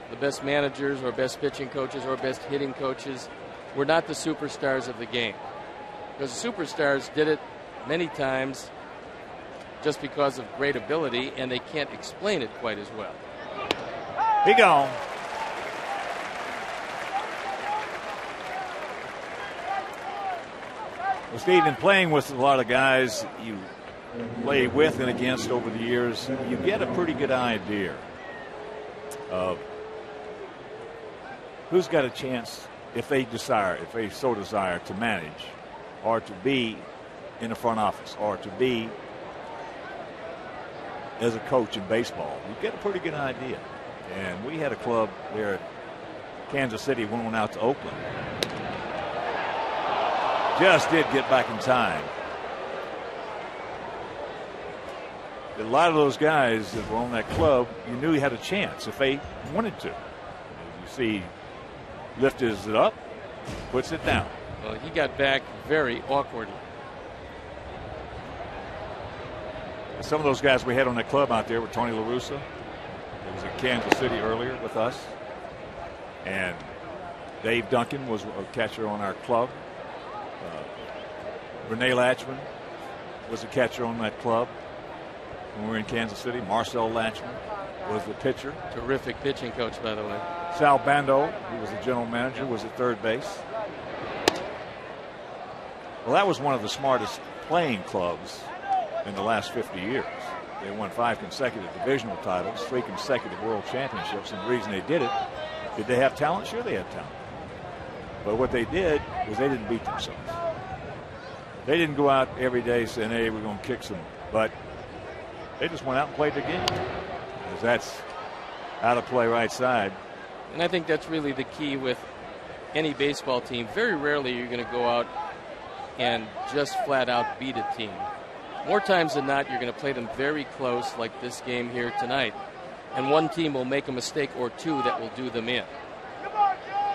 the best managers or best pitching coaches or best hitting coaches were not the superstars of the game. Because the superstars did it many times just because of great ability, and they can't explain it quite as well. He gone. Well, Steve, in playing with a lot of guys you play with and against over the years, you get a pretty good idea of who's got a chance, if they so desire to manage or to be in the front office or to be as a coach in baseball. You get a pretty good idea. And we had a club there at Kansas City when we went out to Oakland. Just did get back in time. A lot of those guys that were on that club, you knew he had a chance if they wanted to. You see, lifts it up, puts it down. Well, he got back very awkwardly. Some of those guys we had on that club out there were Tony La Russa, who was in Kansas City earlier with us. And Dave Duncan was a catcher on our club. Renee Latchman was a catcher on that club when we were in Kansas City. Marcel Latchman was the pitcher. Terrific pitching coach, by the way. Sal Bando, who was the general manager, was at third base. Well, that was one of the smartest playing clubs in the last 50 years. They won 5 consecutive divisional titles, 3 consecutive world championships, and the reason they did it, did they have talent? Sure they had talent. But what they did was they didn't beat themselves. They didn't go out every day saying, hey, we're going to kick some butt. They just went out and played the game. Because that's out of play right side. And I think that's really the key with any baseball team. Very rarely you're going to go out and just flat out beat a team. More times than not, you're going to play them very close, like this game here tonight. And one team will make a mistake or two that will do them in.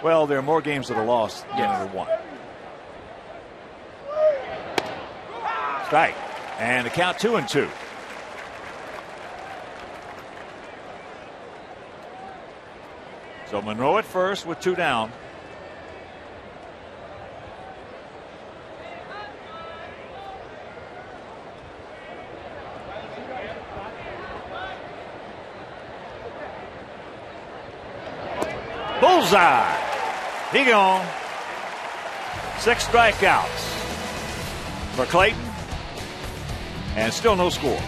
Well, there are more games that are lost than that are won. Strike. And the count 2-2. So Monroe at first with 2 down. Bullseye. He gone. 6 strikeouts for Clayton. And still no score.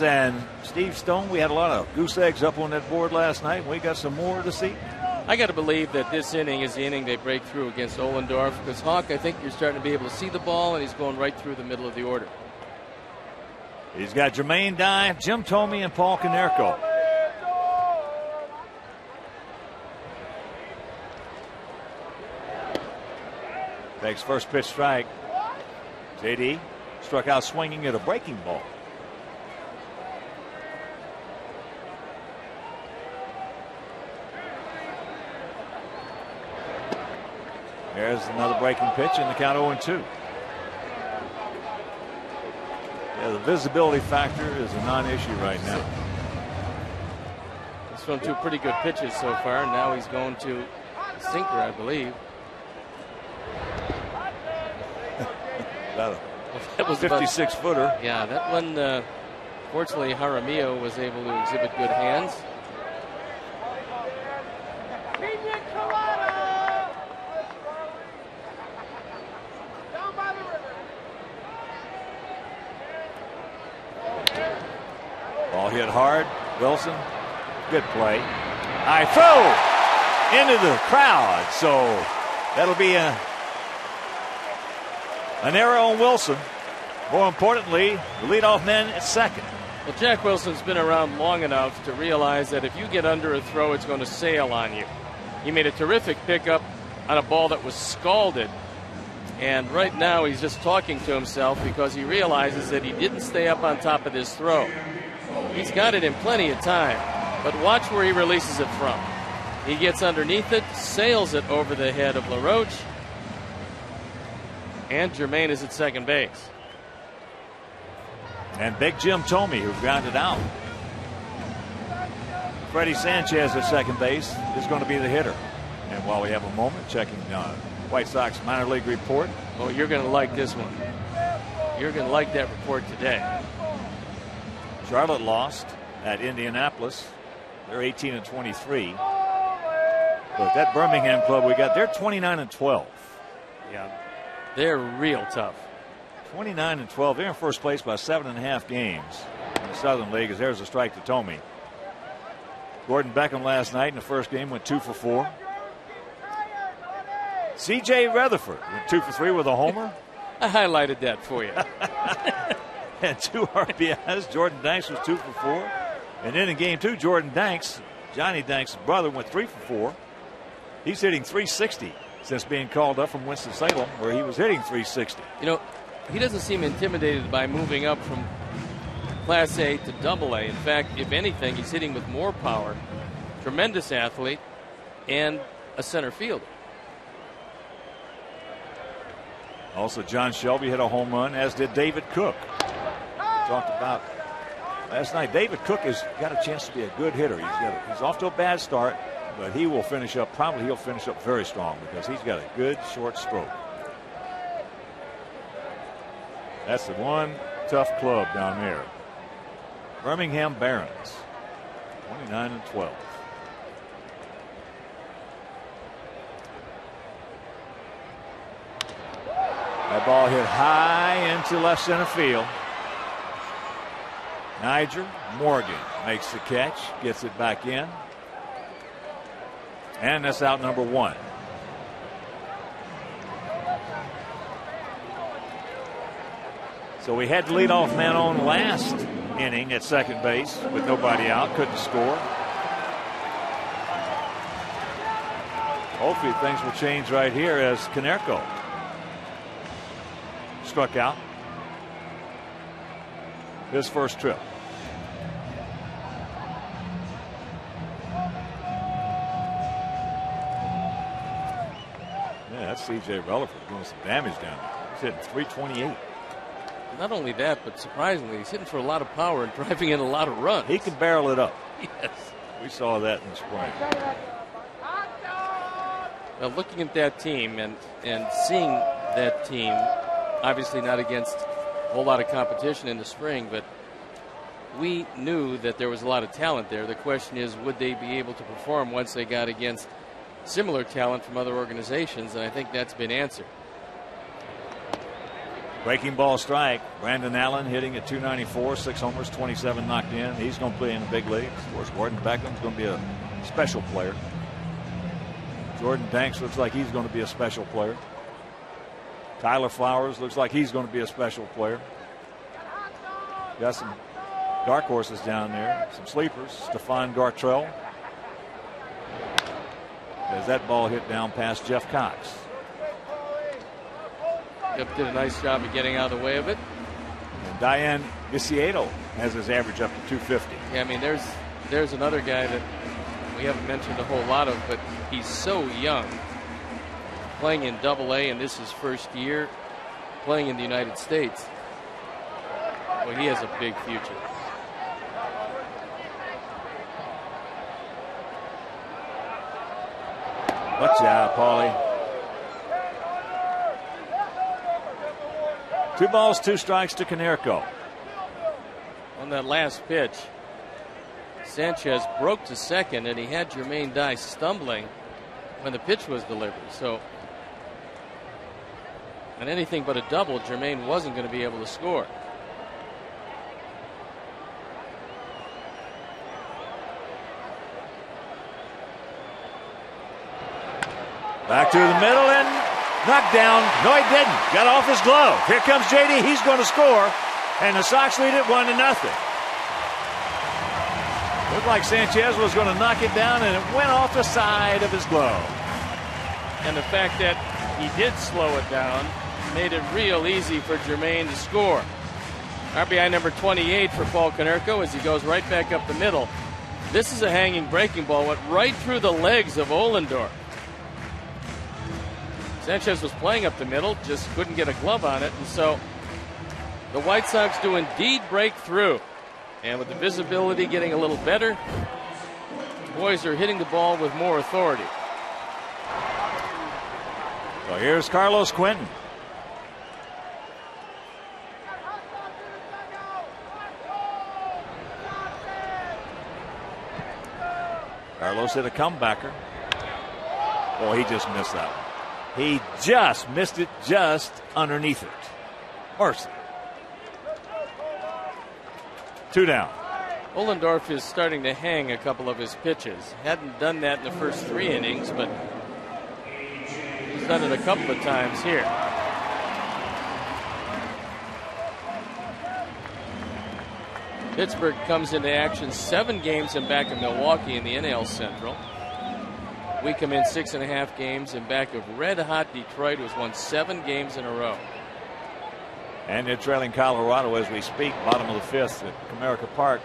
And Steve Stone, we had a lot of goose eggs up on that board last night. We got some more to see. I got to believe that this inning is the inning they break through against Ohlendorf, because Hawk, I think you're starting to be able to see the ball, and he's going right through the middle of the order. He's got Jermaine Dye, Jim Thome, and Paul Konerko. Takes first pitch strike. JD struck out swinging at a breaking ball. There's another breaking pitch in the count 0-2. Yeah, the visibility factor is a non-issue right now. He's thrown 2 pretty good pitches so far. Now he's going to a sinker, I believe. That was a 56-footer. Yeah, that one, fortunately, Jaramillo was able to exhibit good hands. Ball hit hard. Wilson, good play. High throw. into the crowd. So that'll be an error on Wilson. More importantly, the leadoff man at second. Well, Jack Wilson's been around long enough to realize that if you get under a throw, it's going to sail on you. He made a terrific pickup on a ball that was scalded. And right now he's just talking to himself because he realizes that he didn't stay up on top of this throw. He's got it in plenty of time, but watch where he releases it from. He gets underneath it, sails it over the head of LaRoche, and Jermaine is at second base. And Big Jim Thome, who grounded out. Freddie Sanchez at second base is going to be the hitter. And while we have a moment, checking White Sox minor league report. Oh, you're going to like this one. You're going to like that report today. Charlotte lost at Indianapolis. They're 18-23. But that Birmingham club we got, they're 29-12. Yeah, they're real tough. 29-12. They're in first place by 7.5 games in the Southern League as there's a strike to Thome. Gordon Beckham last night in the first game went 2 for 4. C.J. Rutherford went 2 for 3 with a homer. I highlighted that for you. And 2 RBIs. Jordan Danks was 2 for 4. And then in game 2, Jordan Danks, Johnny Danks' brother, went 3 for 4. He's hitting .360 since being called up from Winston-Salem, where he was hitting .360. You know, he doesn't seem intimidated by moving up from Class A to Double A. In fact, if anything, he's hitting with more power. Tremendous athlete and a center fielder. Also, John Shelby hit a home run, as did David Cook. Talked about last night. David Cook has got a chance to be a good hitter. He's off to a bad start, but he will finish up. Probably he'll finish up very strong because he's got a good short stroke. That's the one tough club down there. Birmingham Barons, 29-12. That ball hit high into left center field. Niger Morgan makes the catch, gets it back in. And that's out number 1. So we had the leadoff man on last inning at second base with nobody out, couldn't score. Hopefully things will change right here as Konerko struck out his first trip. Yeah, that's C.J. Rutherford doing some damage down there. He's hitting .328. Not only that, but surprisingly, he's hitting for a lot of power and driving in a lot of runs. He can barrel it up. Yes. We saw that in the spring. Now, looking at that team and seeing that team, obviously not against a whole lot of competition in the spring, but we knew that there was a lot of talent there. The question is, would they be able to perform once they got against similar talent from other organizations? And I think that's been answered. Breaking ball strike. Brandon Allen hitting at .294, 6 homers, 27 knocked in. He's going to play in the big leagues. Of course, Gordon Beckham's going to be a special player. Jordan Danks looks like he's going to be a special player. Tyler Flowers looks like he's going to be a special player. Got some dark horses down there, some sleepers. Stephon Gartrell. As that ball hit down past Jeff Cox. Jeff did a nice job of getting out of the way of it. And Diane Viciedo has his average up to .250. Yeah, I mean, there's another guy that we haven't mentioned a whole lot of, but he's so young. Playing in Double A, and this is his first year playing in the United States. Well, he has a big future. Watch out, Paulie. 2 balls, 2 strikes to Konerko. On that last pitch, Sanchez broke to second, and he had Jermaine Dye stumbling when the pitch was delivered. So, on anything but a double, Jermaine wasn't going to be able to score. Back to the middle and knocked down. No, he didn't. Got off his glove. Here comes JD. He's going to score. And the Sox lead it 1-0. Looked like Sanchez was going to knock it down, and it went off the side of his glove. And the fact that he did slow it down made it real easy for Jermaine to score. RBI number 28 for Paul Konerko as he goes right back up the middle. This is a hanging breaking ball, went right through the legs of Ohlendorf. Sanchez was playing up the middle, just couldn't get a glove on it, and so the White Sox do indeed break through. And with the visibility getting a little better, the boys are hitting the ball with more authority. So here's Carlos Quentin. Carlos hit a comebacker. Oh, he just missed that one. He just missed it just underneath it. Mercy. 2 down. Ohlendorf is starting to hang a couple of his pitches. Hadn't done that in the first 3 innings, but he's done it a couple of times here. Pittsburgh comes into action 7 games in back of Milwaukee in the NL Central. We come in 6.5 games in back of red-hot Detroit, who's won 7 games in a row. And they're trailing Colorado as we speak, bottom of the 5th at Comerica Park.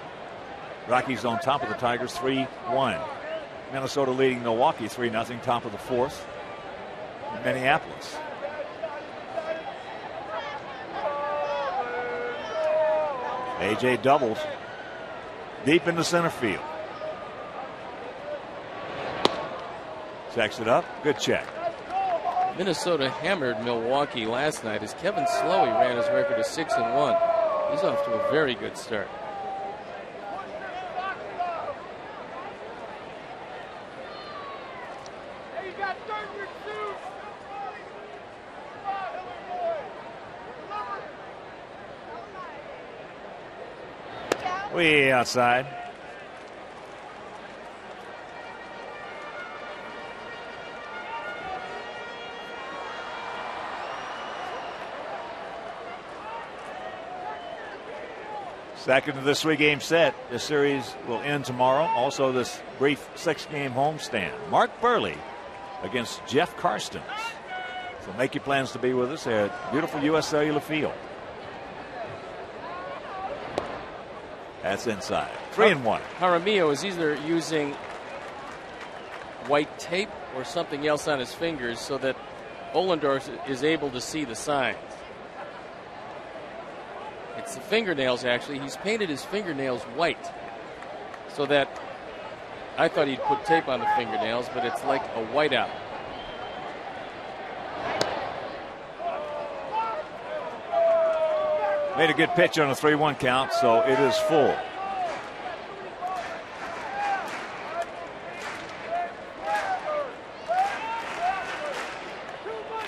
Rockies on top of the Tigers 3-1. Minnesota leading Milwaukee 3-0, top of the 4th. Minneapolis. AJ doubles deep into center field. Checks it up. Good check. Minnesota hammered Milwaukee last night as Kevin Slowey ran his record to 6-1. He's off to a very good start. Way outside. Second of this 3-game set. This series will end tomorrow. Also, this brief 6-game homestand. Mark Burley against Jeff Karstens. So make your plans to be with us at beautiful U.S. Cellular Field. That's inside. 3-1. Jaramillo is either using white tape or something else on his fingers so that Ohlendorf is able to see the signs. It's the fingernails, actually. He's painted his fingernails white so that I thought he'd put tape on the fingernails, but it's like a whiteout. Made a good pitch on a 3-1 count, so it is full.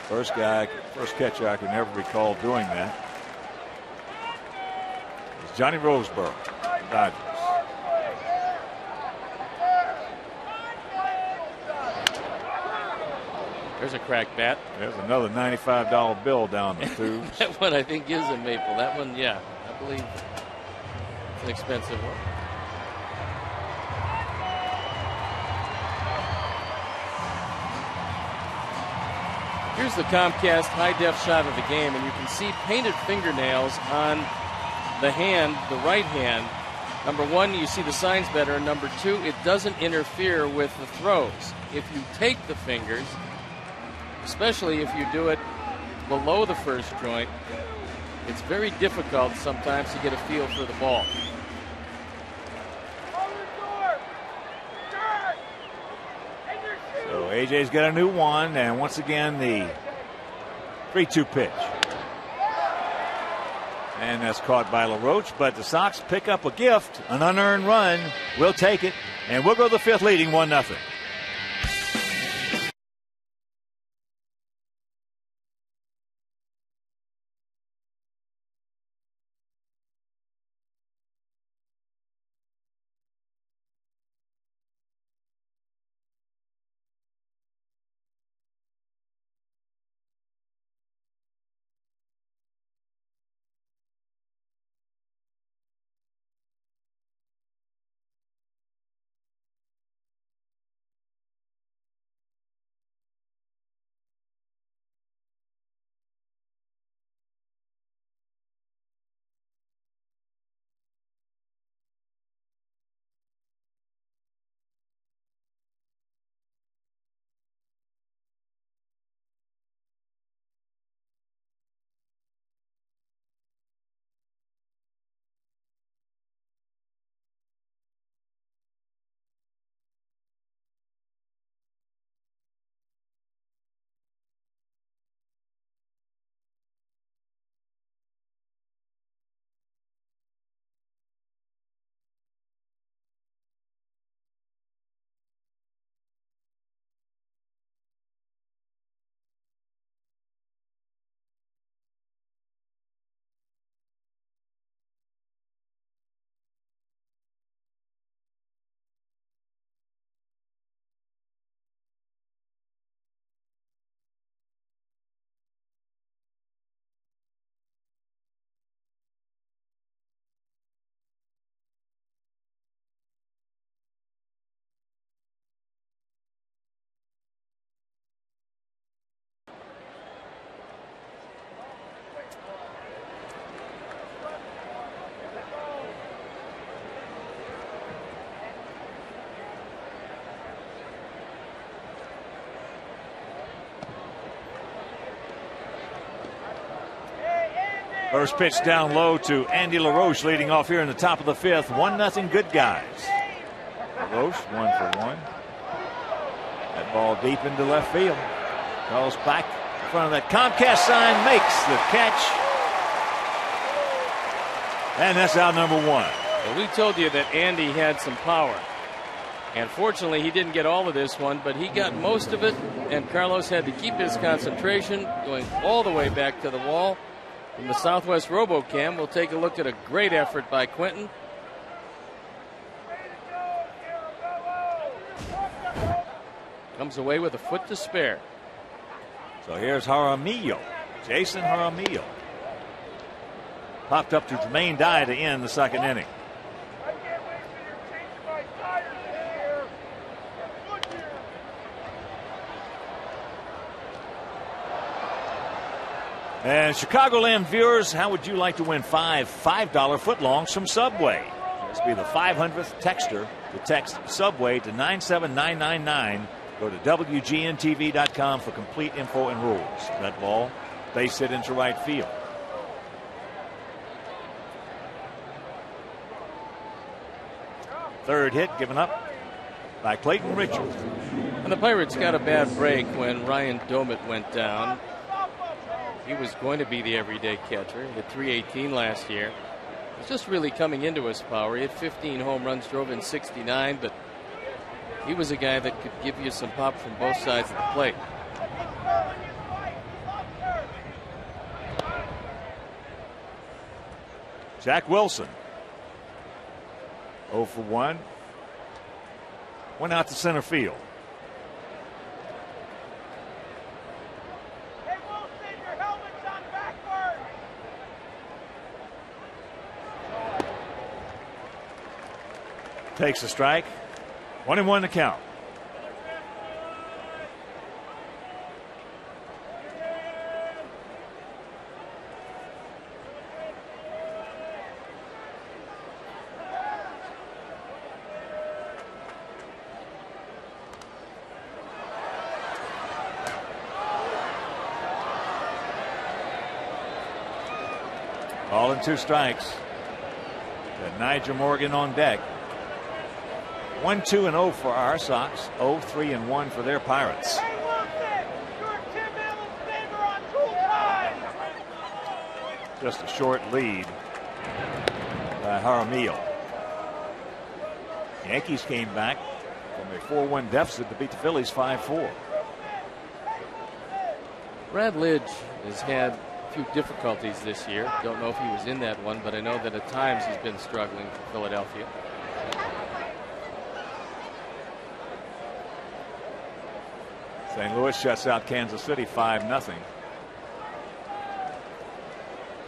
First catcher I can ever recall doing that is Johnny Roseboro, Dodgers. There's a cracked bat. There's another $95 bill down the tubes. That one I think is a maple. That one, yeah, I believe it's an expensive one. Here's the Comcast high-def shot of the game, and you can see painted fingernails on the hand, the right hand. Number one, you see the signs better, and number two, it doesn't interfere with the throws. If you take the fingers, especially if you do it below the first joint, it's very difficult sometimes to get a feel for the ball. So AJ's got a new one, and once again the 3-2 pitch. And that's caught by LaRoche, but the Sox pick up a gift, an unearned run. We'll take it, and we'll go to the 5th leading 1-0. First pitch down low to Andy LaRoche leading off here in the top of the fifth. 1-0 Good Guys. LaRoche 1-for-1. That ball deep into left field. Goes back in front of that Comcast sign, makes the catch. And that's out number one. Well, we told you that Andy had some power. And fortunately, he didn't get all of this one, but he got most of it. And Carlos had to keep his concentration, going all the way back to the wall. From the Southwest RoboCam, we'll take a look at a great effort by Quentin. Comes away with a foot to spare. So here's Jaramillo. Jason Jaramillo. Popped up to Jermaine Dye to end the second inning. And Chicagoland viewers, how would you like to win $5 footlongs from Subway? This will be the 500th texter to text Subway to 97999. Go to WGNTV.com for complete info and rules. That ball, base hit into right field. Third hit given up by Clayton Richards. And the Pirates got a bad break when Ryan Domit went down. He was going to be the everyday catcher. He hit .318 last year. He's just really coming into his power. He had 15 home runs, drove in 69, but he was a guy that could give you some pop from both sides of the plate. Jack Wilson. 0-for-1. Went out to center field. Takes a strike. 1-1 to count. Ball and 2 strikes. Got Nigel Morgan on deck. 1-2-0 for our Sox. 0-3-1 for their Pirates. Just a short lead by Jaramillo. Yankees came back from a 4-1 deficit to beat the Phillies 5-4. Brad Lidge has had a few difficulties this year. Don't know if he was in that one, but I know that at times he's been struggling for Philadelphia. St. Louis shuts out Kansas City 5-0.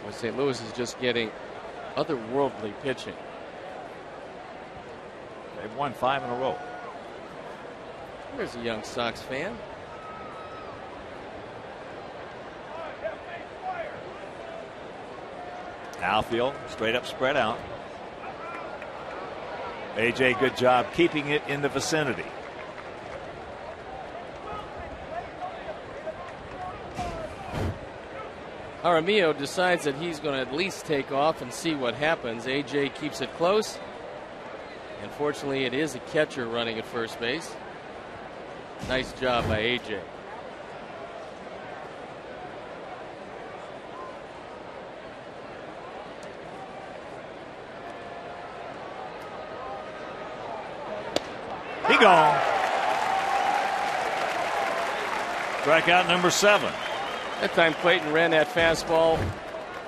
Well, St. Louis is just getting otherworldly pitching. They've won 5 in a row. There's a young Sox fan. Outfield, straight up, spread out. AJ, good job keeping it in the vicinity. Jaramillo decides that he's going to at least take off and see what happens. AJ keeps it close. Unfortunately, it is a catcher running at first base. Nice job by AJ. He gone. Strikeout number 7. That time Clayton ran that fastball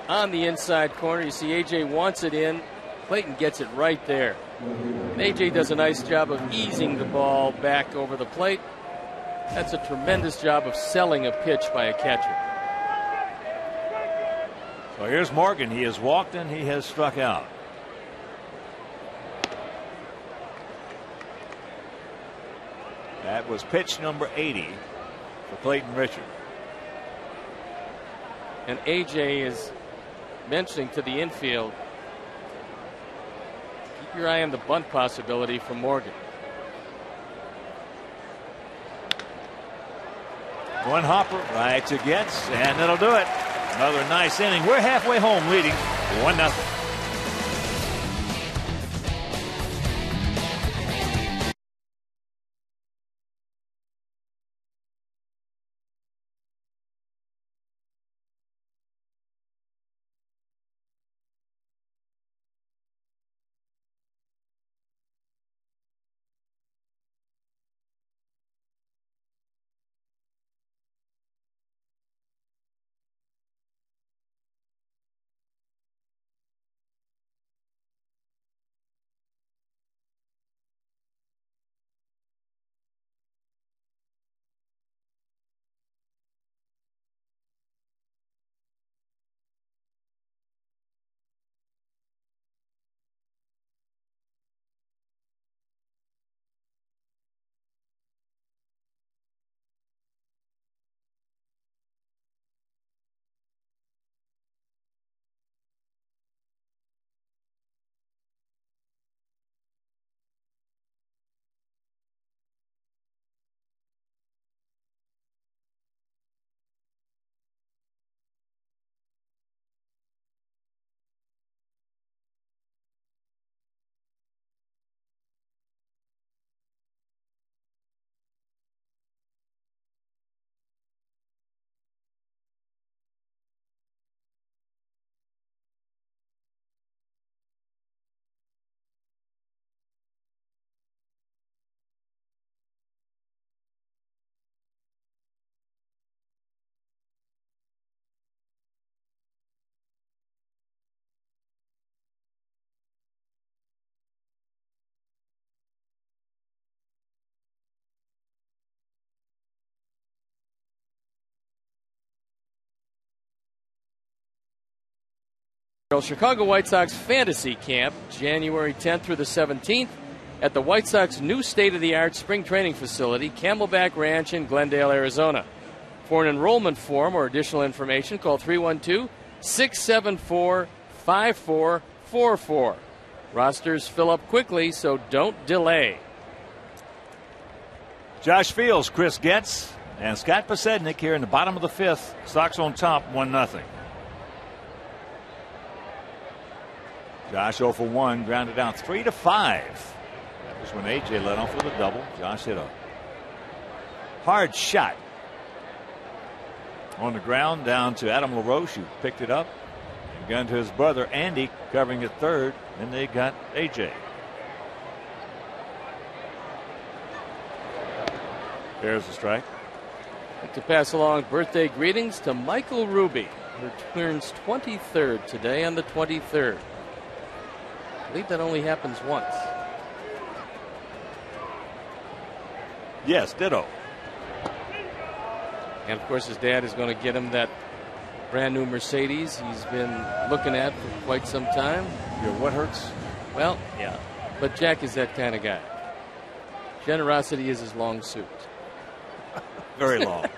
on the inside corner. You see AJ wants it in. Clayton gets it right there. And AJ does a nice job of easing the ball back over the plate. That's a tremendous job of selling a pitch by a catcher. So here's Morgan. He has walked and he has struck out. That was pitch number 80 for Clayton Richard. And AJ is mentioning to the infield, keep your eye on the bunt possibility from Morgan. One hopper right to Getz, and that'll do it. Another nice inning. We're halfway home, leading 1-0. Chicago White Sox Fantasy Camp, January 10th through the 17th at the White Sox new state-of-the-art spring training facility, Camelback Ranch in Glendale, Arizona. For an enrollment form or additional information, call 312-674-5444. Rosters fill up quickly, so don't delay. Josh Fields, Chris Getz, and Scott Posednik here in the bottom of the fifth. Sox on top, 1-0. Josh 0 for 1, grounded out 3-5. That was when A.J. led off with a double. Josh hit a hard shot on the ground down to Adam LaRoche, who picked it up and got to his brother Andy covering at third. Then they got A.J. There's the strike. I'd like to pass along birthday greetings to Michael Ruby, who turns 23rd today on the 23rd. I believe that only happens once. Yes, ditto. And of course his dad is going to get him that brand new Mercedes he's been looking at for quite some time. What hurts? Well, yeah. But Jack is that kind of guy. Generosity is his long suit. Very long.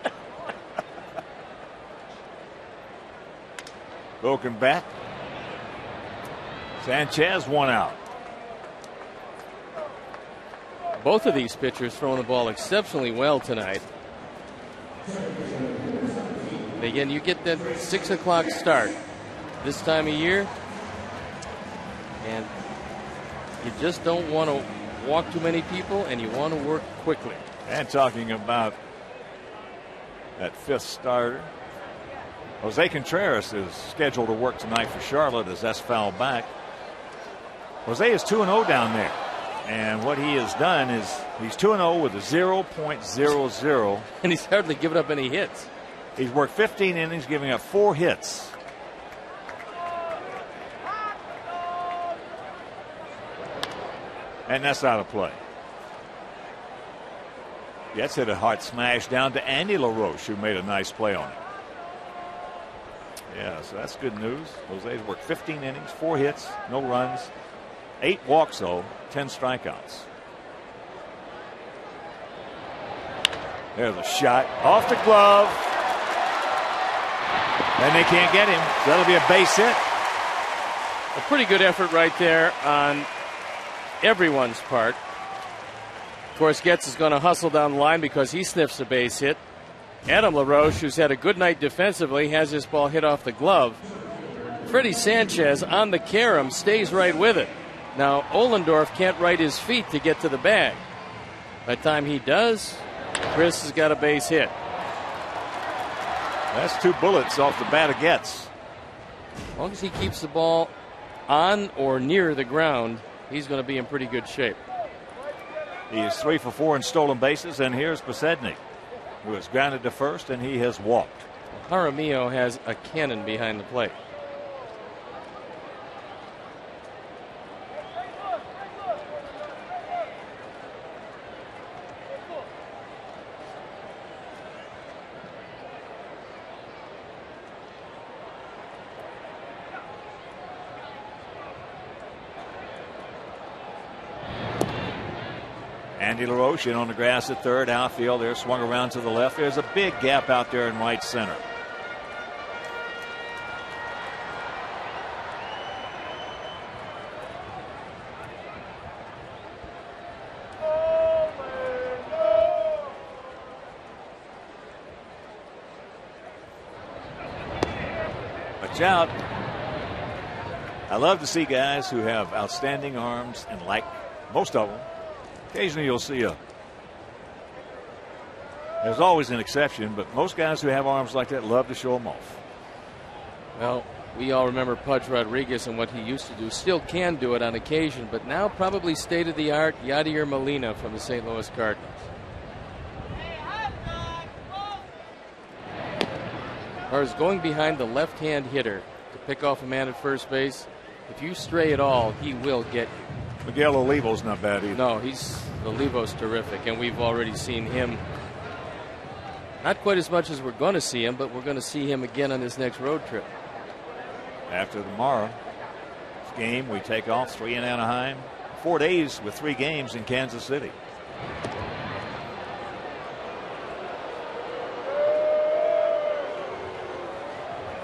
Broken bat. Sanchez, 1 out. Both of these pitchers throwing the ball exceptionally well tonight. Again, you get that 6 o'clock start this time of year, and you just don't want to walk too many people, and you want to work quickly. And talking about that fifth starter, Jose Contreras is scheduled to work tonight for Charlotte as that's fouled back. Jose is 2-0 down there. And what he has done is he's 2-0 with a 0.00. And he's hardly given up any hits. He's worked 15 innings, giving up 4 hits. And that's out of play. Getz hit a hard smash down to Andy LaRoche, who made a nice play on it. Yeah, so that's good news. Jose's worked 15 innings, 4 hits, no runs, 8 walks, though, 10 strikeouts. There's a shot off the glove. And they can't get him. So that'll be a base hit. A pretty good effort right there on everyone's part. Of course, Getz is going to hustle down the line because he sniffs a base hit. Adam LaRoche, who's had a good night defensively, has this ball hit off the glove. Freddie Sanchez on the carom stays right with it. Now Ohlendorf can't right his feet to get to the bag. By the time he does, Chris has got a base hit. That's 2 bullets off the bat of Getz. As long as he keeps the ball on or near the ground, he's going to be in pretty good shape. He is 3 for 4 in stolen bases, and here's Posednik, who is grounded to first, and he has walked. Jaramillo has a cannon behind the plate. Andy LaRoche in on the grass at third, outfield there, swung around to the left. There's a big gap out there in right center. Watch out. I love to see guys who have outstanding arms, and like most of them, occasionally you'll see there's always an exception, but most guys who have arms like that love to show them off. Well, we all remember Pudge Rodriguez and what he used to do. Still can do it on occasion, but now probably state-of-the-art Yadier Molina from the St. Louis Cardinals. As far as going behind the left-hand hitter to pick off a man at first base, if you stray at all, he will get you. Miguel Olivo's not bad either. No, Olivo's terrific, and we've already seen him. Not quite as much as we're going to see him, but we're going to see him again on this next road trip. After tomorrow's game, we take off 3 in Anaheim, 4 days with 3 games in Kansas City.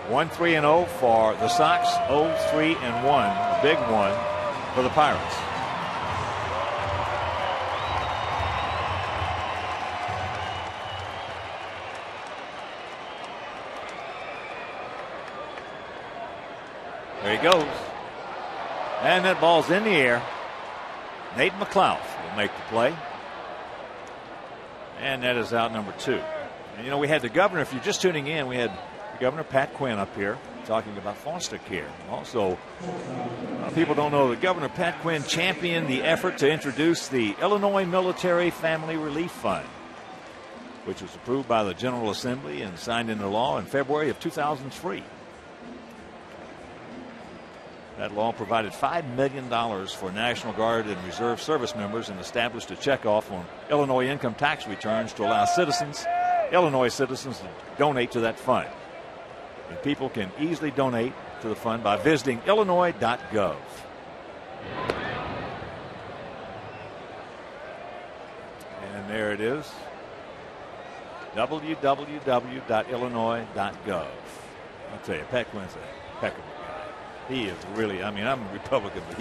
One 3-0 for the Sox, 0-3-1, a big one for the Pirates. There he goes. And that ball's in the air. Nate McLouth will make the play. And that is out number 2. And you know, we had the governor, if you're just tuning in, we had Governor Pat Quinn up here talking about foster care. Also, people don't know that Governor Pat Quinn championed the effort to introduce the Illinois Military Family Relief Fund, which was approved by the General Assembly and signed into law in February of 2003. That law provided $5 million for National Guard and Reserve service members and established a checkoff on Illinois income tax returns to allow Illinois citizens to donate to that fund. And people can easily donate to the fund by visiting illinois.gov. And there it is. www.illinois.gov. I'll tell you, Pat Quinn's a heck of a guy. He is really, I mean, I'm a Republican, but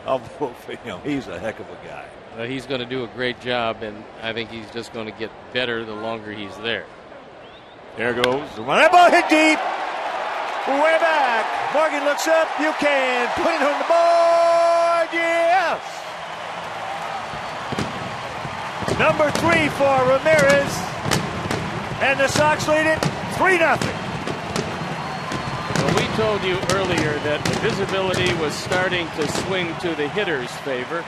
I'll vote for him. He's a heck of a guy. He's going to do a great job, and I think he's just going to get better the longer he's there. There goes. When that ball hit deep, way back. Morgan looks up. You can put it on the board. Yes. Number 3 for Ramirez. And the Sox lead it 3-0. Well, we told you earlier that the visibility was starting to swing to the hitter's favor,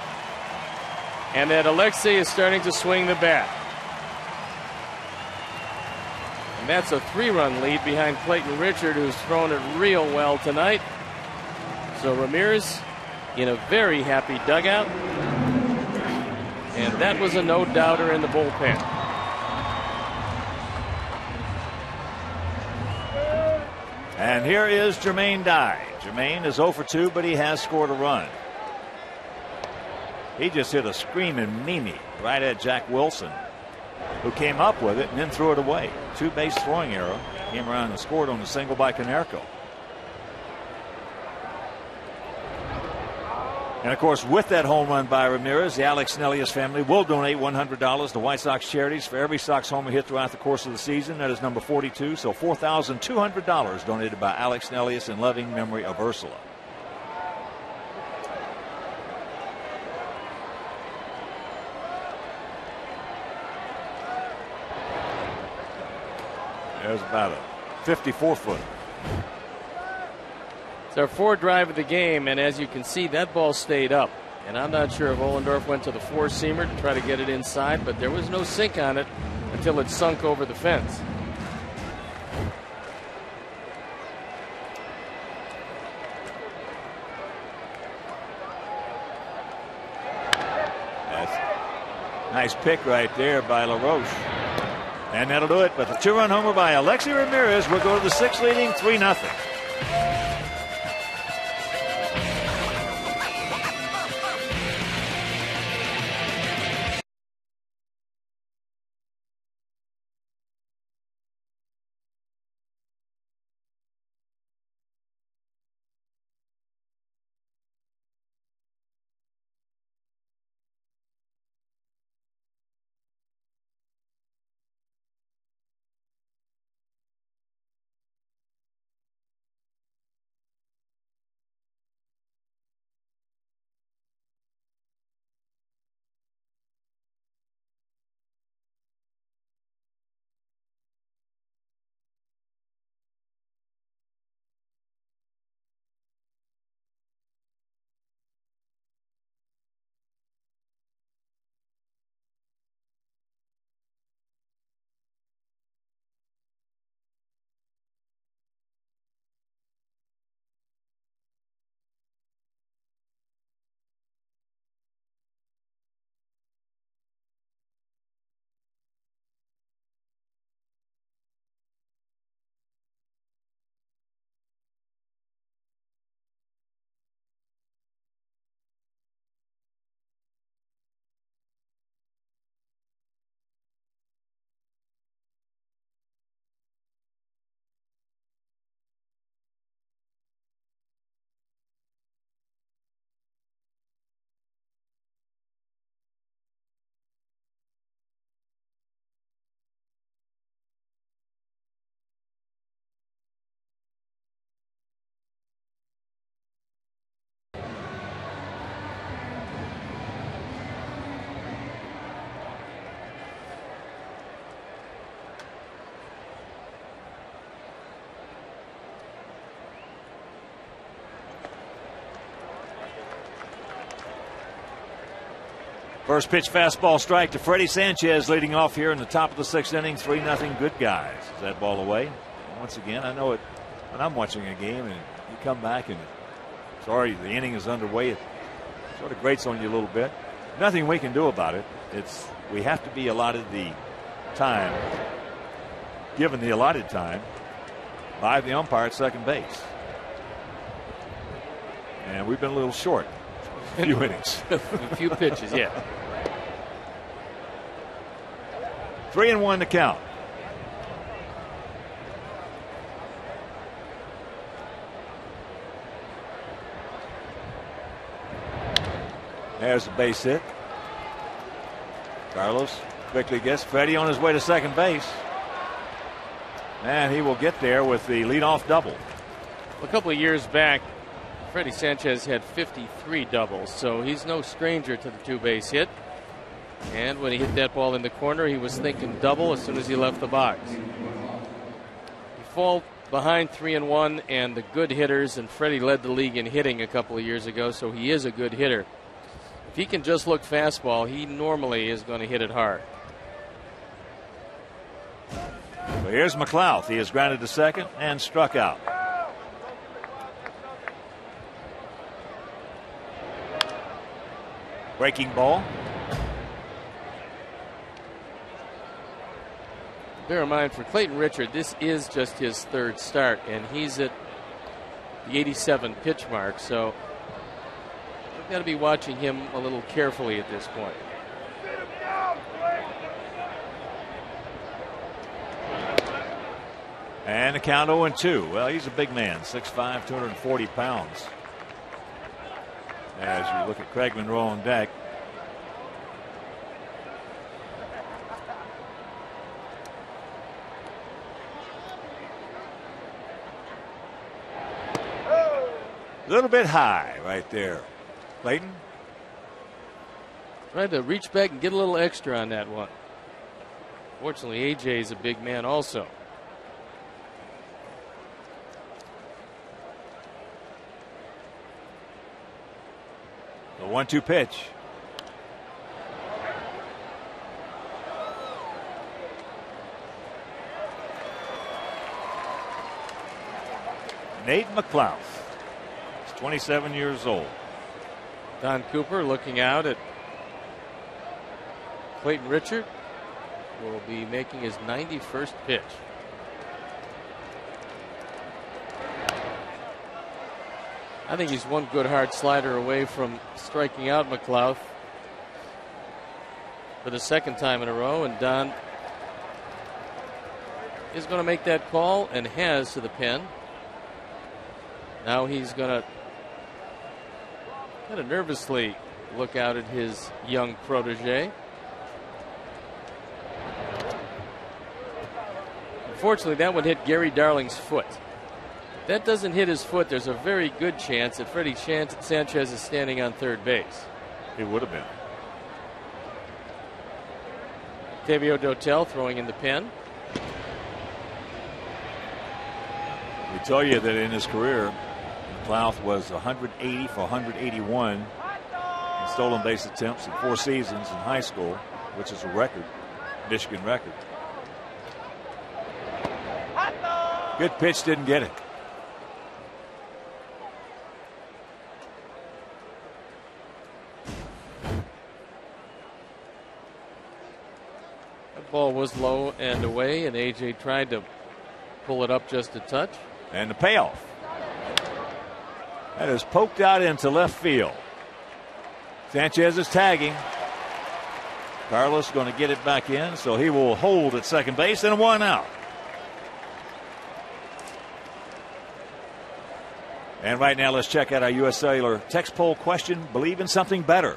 and that Alexei is starting to swing the bat. And that's a 3-run lead behind Clayton Richard, who's thrown it real well tonight. So Ramirez in a very happy dugout. And that was a no-doubter in the bullpen. And here is Jermaine Dye. Jermaine is 0 for 2, but he has scored a run. He just hit a screaming Mimi right at Jack Wilson, who came up with it and then threw it away. 2-base throwing error. Came around and scored on the single by Konerko. And, of course, with that home run by Ramirez, the Alex Snellius family will donate $100 to White Sox charities for every Sox homer hit throughout the course of the season. That is number 42. So $4,200 donated by Alex Snellius in loving memory of Ursula. There's about a 54-footer. It's our fourth drive of the game, and as you can see, that ball stayed up. And I'm not sure if Ohlendorf went to the four-seamer to try to get it inside, but there was no sink on it until it sunk over the fence. That's a nice pick right there by LaRoche. And that'll do it. But the two-run homer by Alexi Ramirez will go to the sixth, leading 3-0. First pitch fastball strike to Freddie Sanchez, leading off here in the top of the sixth inning. 3-0 good guys. Is that ball away? And once again, I know it when I'm watching a game and you come back and sorry, the inning is underway. It sort of grates on you a little bit. Nothing we can do about it. We have to be allotted the time, given the allotted time by the umpire at second base. And we've been a little short. A few innings. A few pitches, yeah. 3-1 to count. There's the base hit. Carlos quickly gets Freddie on his way to second base. And he will get there with the leadoff double. A couple of years back, Freddie Sanchez had 53 doubles, so he's no stranger to the two-base hit. And when he hit that ball in the corner, he was thinking double as soon as he left the box. You fall behind 3-1, and the good hitters, and Freddie led the league in hitting a couple of years ago, so he is a good hitter. If he can just look fastball, he normally is going to hit it hard. So here's McLouth. He is grounded to second and struck out. Breaking ball. Bear in mind, for Clayton Richard, this is just his third start, and he's at the 87 pitch mark, so we've got to be watching him a little carefully at this point. And the count 0-2. Well, he's a big man, 6'5", 240 pounds. As you look at Craig Monroe on deck. A little bit high right there. Clayton? Tried to reach back and get a little extra on that one. Fortunately, A.J. is a big man also. The 1-2 pitch. Nate McLouth. He's 27 years old. Don Cooper looking out at Clayton Richard. Will be making his 91st pitch. I think he's one good hard slider away from striking out McLouth for the second time in a row, and Don is going to make that call and has to the pen. Now he's going to kind of nervously look out at his young protege. Unfortunately, that one hit Gary Darling's foot. If that doesn't hit his foot, there's a very good chance that Freddie Sanchez is standing on third base. He would have been. Octavio Dotel throwing in the pen. We tell you that in his career, McLouth was 180 for 181 in stolen base attempts in 4 seasons in high school, which is a record, Michigan record. Good pitch, didn't get it. That ball was low and away, and A.J. tried to pull it up just a touch. And the payoff. That is poked out into left field. Sanchez is tagging. Carlos going to get it back in, so he will hold at second base, and 1 out. And right now, let's check out our U.S. Cellular text poll question. Believe in something better.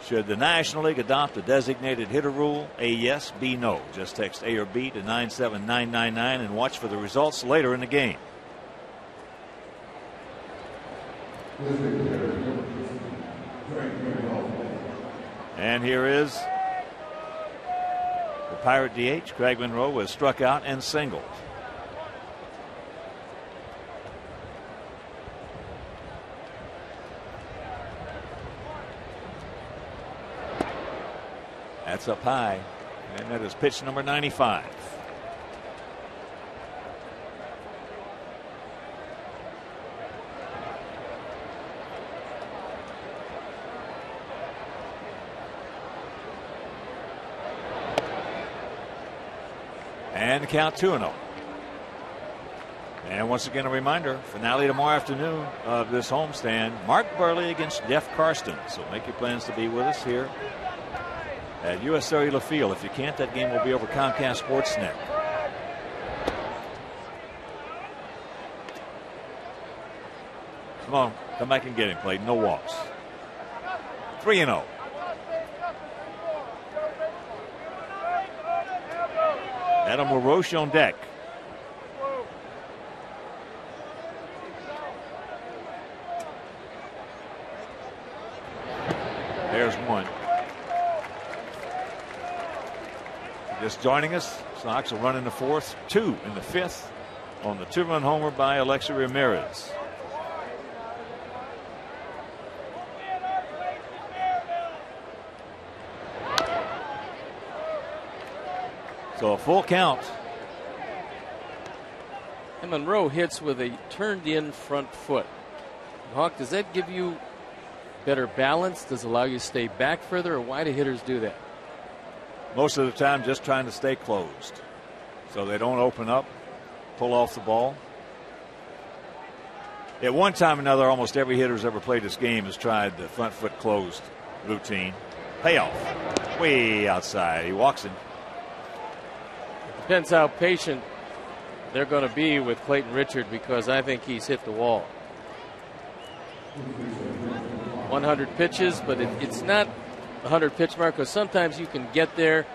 Should the National League adopt a designated hitter rule? A, yes, B, no. Just text A or B to 97999 and watch for the results later in the game. And here is the Pirate DH. Craig Monroe was struck out and singled. That's up high, and that is pitch number 95. And the count 2-0. And once again, a reminder, finale tomorrow afternoon of this homestand. Mark Burley against Jeff Karsten. So make your plans to be with us here at U.S. Cellular Field. If you can't, that game will be over Comcast Sportsnet. Come on, come back and get him, Clayton. No walks. 3-0. Adam LaRoche on deck. There's one. Just joining us, Sox will run in the 4th, 2 in the 5th on the 2-run homer by Alexi Ramirez. So a full count. And Monroe hits with a turned in front foot. Hawk, does that give you better balance? Does it allow you to stay back further, or why do hitters do that? Most of the time just trying to stay closed so they don't open up, pull off the ball. At one time or another, almost every hitter who's ever played this game has tried the front foot closed routine. Payoff. Way outside. He walks in. Depends how patient they're going to be with Clayton Richard, because I think he's hit the wall. 100 pitches, but it's not a 100 pitch mark, because sometimes you can get there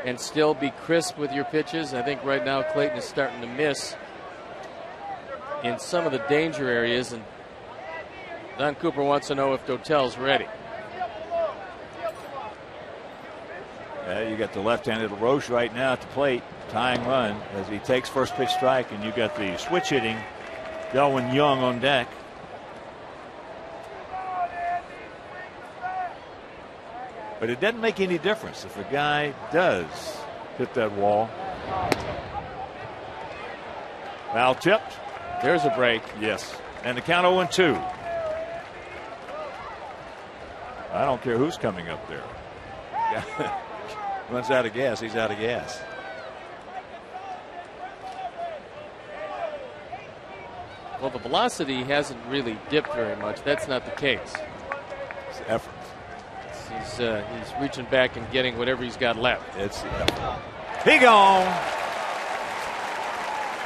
and still be crisp with your pitches. I think right now Clayton is starting to miss in some of the danger areas, and Don Cooper wants to know if Dotel's ready. Yeah, you got the left-handed LaRoche right now at the plate, tying run as he takes first pitch strike, and you got the switch hitting Delwin Young on deck. But it doesn't make any difference if a guy does hit that wall. Foul tipped. There's a break. Yes. And the count 0-2. I don't care who's coming up there. Runs out of gas, he's out of gas. Well, the velocity hasn't really dipped very much. That's not the case. It's the effort. He's reaching back and getting whatever he's got left. It's the effort. He gone.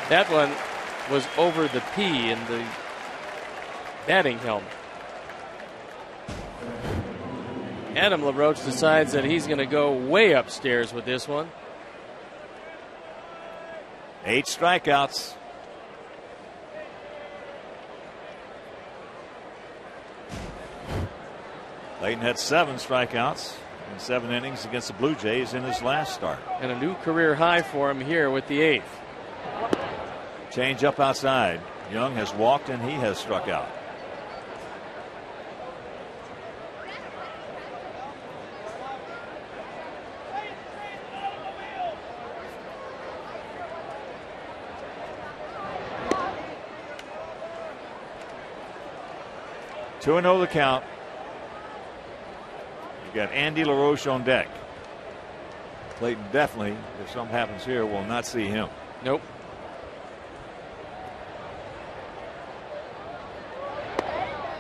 That one was over the P in the batting helmet. Adam LaRoche decides that he's going to go way upstairs with this one. 8 strikeouts. Clayton had 7 strikeouts in 7 innings against the Blue Jays in his last start. And a new career high for him here with the 8th. Change up outside. Young has walked and he has struck out. Two and 0 the count. You got Andy LaRoche on deck. Clayton definitely, if something happens here, will not see him. Nope.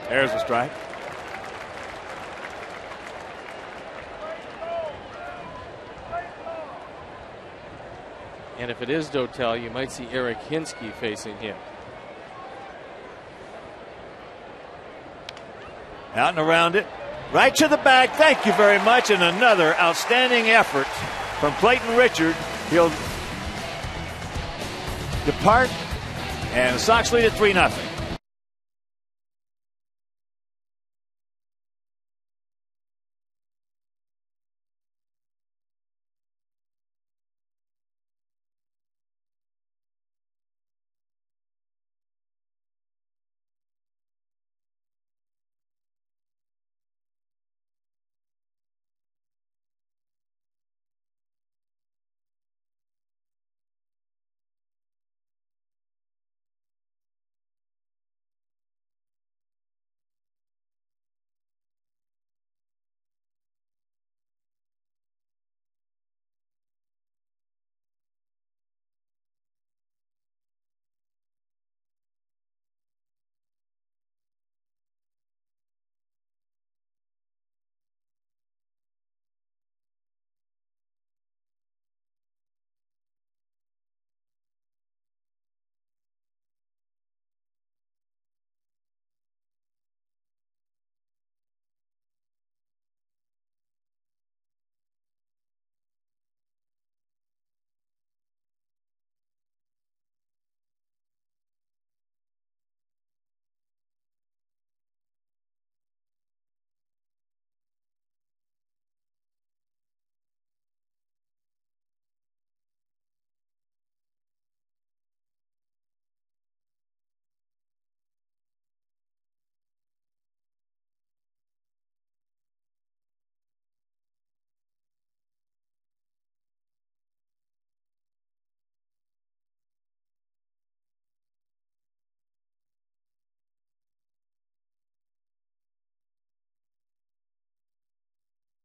There's a strike. And if it is Dotel, you might see Eric Hinsky facing him. Out and around it. Right to the bag. Thank you very much. And another outstanding effort from Clayton Richard. He'll depart. And the Sox lead at 3-0.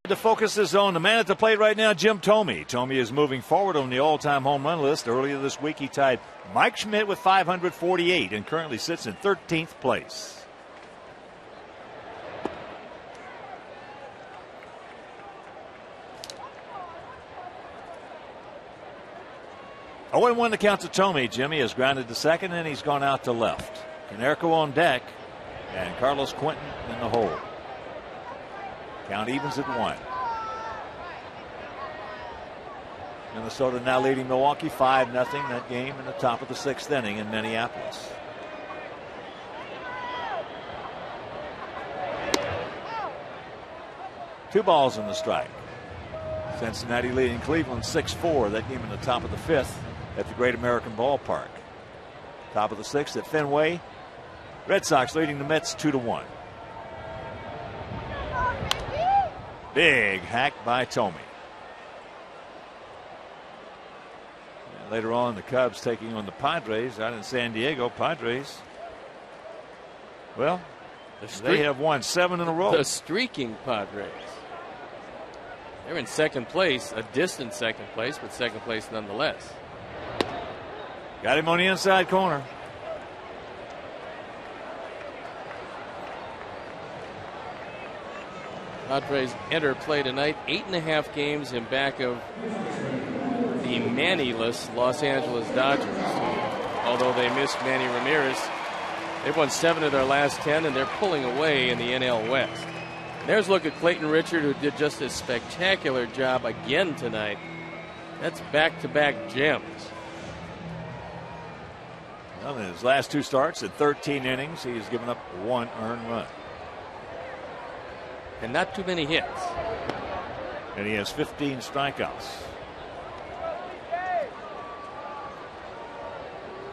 The focus is on the man at the plate right now, Jim Thome. Thome is moving forward on the all-time home run list. Earlier this week, he tied Mike Schmidt with 548 and currently sits in 13th place. Oh, and 1 to count to Thome. Jimmy has grounded to second and he's gone out to left. Konerko on deck and Carlos Quentin in the hole. Count evens at 1. Minnesota now leading Milwaukee 5-0 that game in the top of the 6th inning in Minneapolis. Two balls in the strike. Cincinnati leading Cleveland 6-4. That game in the top of the 5th at the Great American Ballpark. Top of the 6th at Fenway. Red Sox leading the Mets 2-1. Big hack by Thome. And later on, the Cubs taking on the Padres out in San Diego. Padres, well, they have won 7 in a row. The streaking Padres. They're in second place, a distant second place, but second place nonetheless. Got him on the inside corner. Padres enter play tonight, 8.5 games in back of the Manny-less Los Angeles Dodgers. Although they missed Manny Ramirez, they've won 7 of their last 10, and they're pulling away in the NL West. There's a look at Clayton Richard, who did just a spectacular job again tonight. That's back-to-back gems. Well, in his last 2 starts at 13 innings, he's given up 1 earned run. And not too many hits. And he has 15 strikeouts.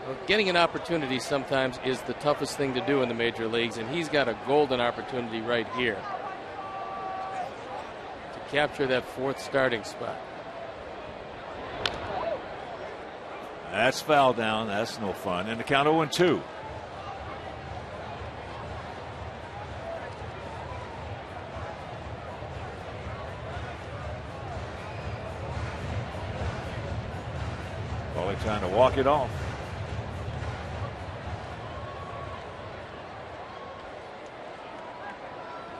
Well, getting an opportunity sometimes is the toughest thing to do in the major leagues, and he's got a golden opportunity right here to capture that 4th starting spot. That's foul down. That's no fun. And the count 0-2. Paulie trying to walk it off.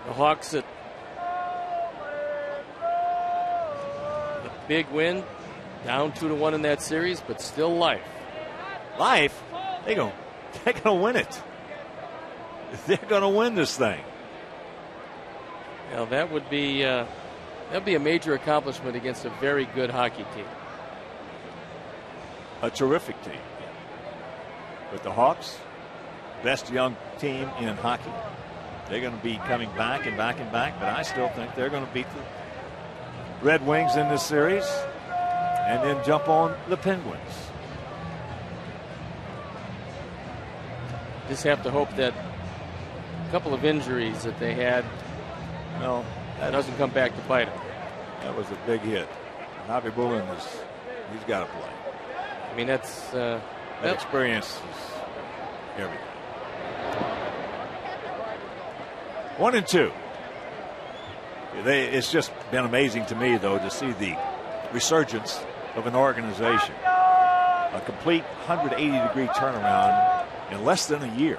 The Hawks at the big win, down 2-1 in that series, but still life. Life? They're going to win it. They're going to win this thing. Well, that would be a major accomplishment against a very good hockey team. A terrific team. But the Hawks, best young team in hockey. They're going to be coming back and back and back, but I still think they're going to beat the Red Wings in this series and then jump on the Penguins. Just have to hope that a couple of injuries that they had, well, that doesn't come back to bite them. That was a big hit. Javi Bulin he's got to play. I mean, that experience is everything. 1-2. It's just been amazing to me, though, to see the resurgence of an organization. A complete 180-degree turnaround in less than a year.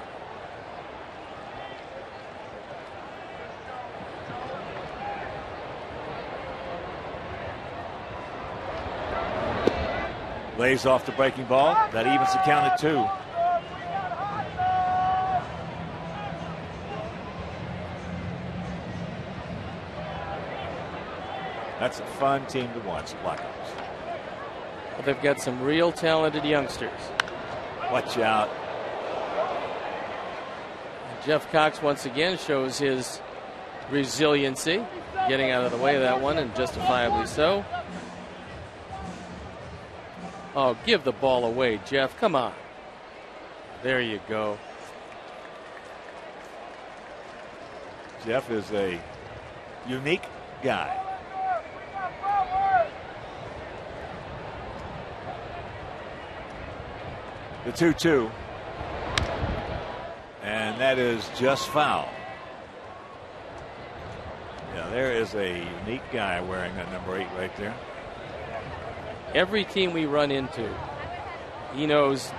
Lays off the breaking ball. That evens the count at 2. That's a fun team to watch, the Blackhawks. Well, they've got some real talented youngsters. Watch out. Jeff Cox once again shows his resiliency, getting out of the way of that one, and justifiably so. Oh, give the ball away, Jeff. Come on. There you go. Jeff is a unique guy. The 2-2. And that is just foul. Yeah, there is a unique guy wearing that number 8 right there. Every team we run into, he knows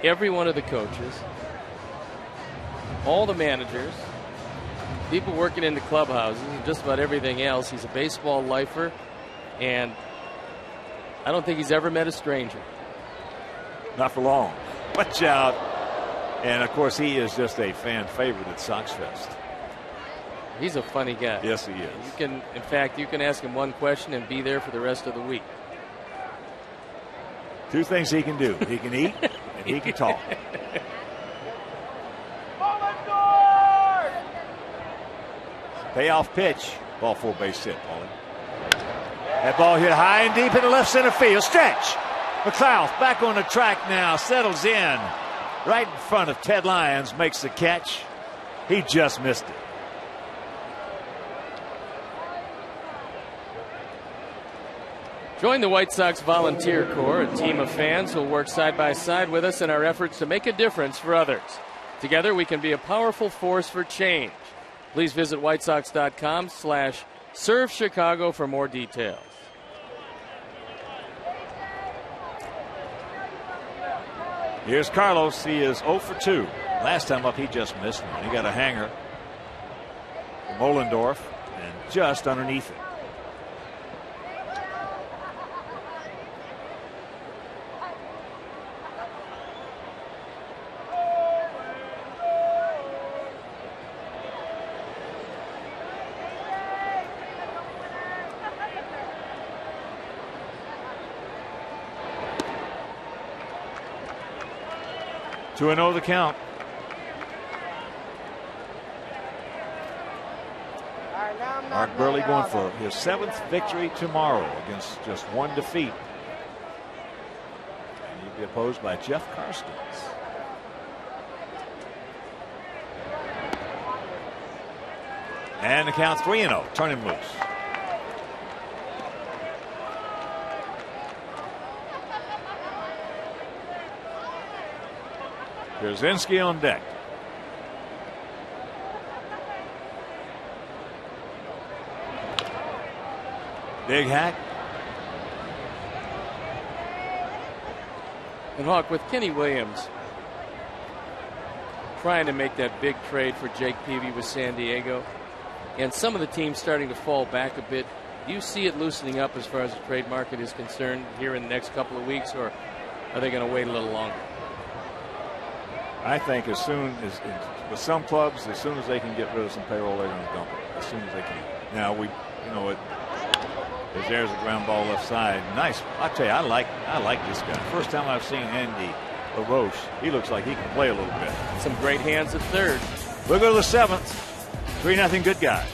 every one of the coaches, all the managers, people working in the clubhouses, and just about everything else. He's a baseball lifer, and I don't think he's ever met a stranger. Not for long. Watch out. And, of course, he is just a fan favorite at Sox Fest. He's a funny guy. Yes, he is. In fact, you can ask him one question and be there for the rest of the week. Two things he can do. He can eat and he can talk. Payoff pitch. Ball 4 base hit, Paulie. That ball hit high and deep into left center field. Stretch. McLeod back on the track now. Settles in. Right in front of Ted Lyons. Makes the catch. He just missed it. Join the White Sox Volunteer Corps, a team of fans who will work side by side with us in our efforts to make a difference for others. Together, we can be a powerful force for change. Please visit whitesox.com/ServeChicago for more details. Here's Carlos. He is 0 for 2. Last time up, he just missed one. He got a hanger from Ohlendorf and just underneath it. Two and 0 the count. Mark Burley going for his 7th victory tomorrow against just one defeat. And he'll be opposed by Jeff Karstens. And the count 3-0. Turn him loose. Pierzynski on deck. Big hack. And Hawk, with Kenny Williams trying to make that big trade for Jake Peavy with San Diego, and some of the teams starting to fall back a bit, do you see it loosening up as far as the trade market is concerned here in the next couple of weeks, or are they going to wait a little longer? I think as soon as, with some clubs, as soon as they can get rid of some payroll, they're going to dump it as soon as they can. Now there's a ground ball left side. Nice. I tell you, I like this guy. First time I've seen Andy LaRoche, he looks like he can play a little bit. Some great hands at third. We'll go to the 7th. 3-0 good guys.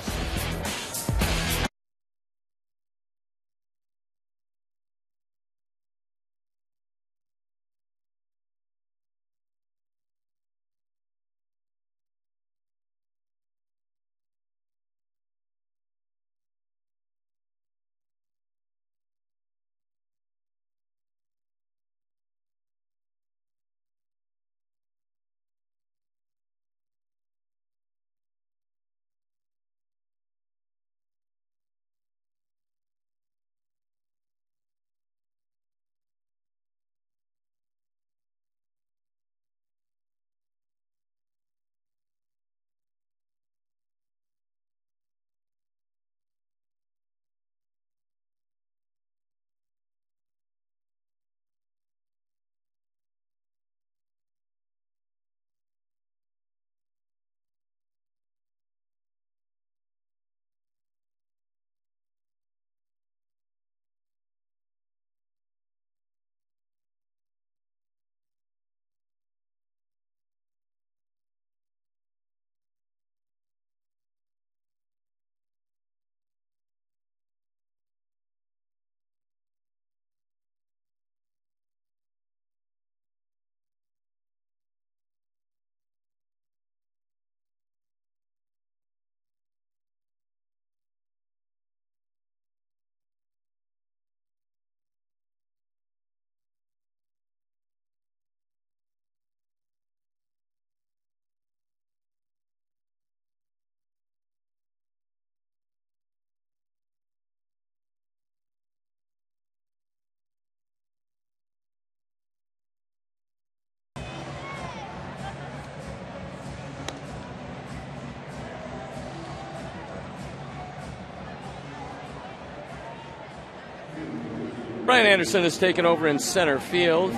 Brian Anderson has taken over in center field.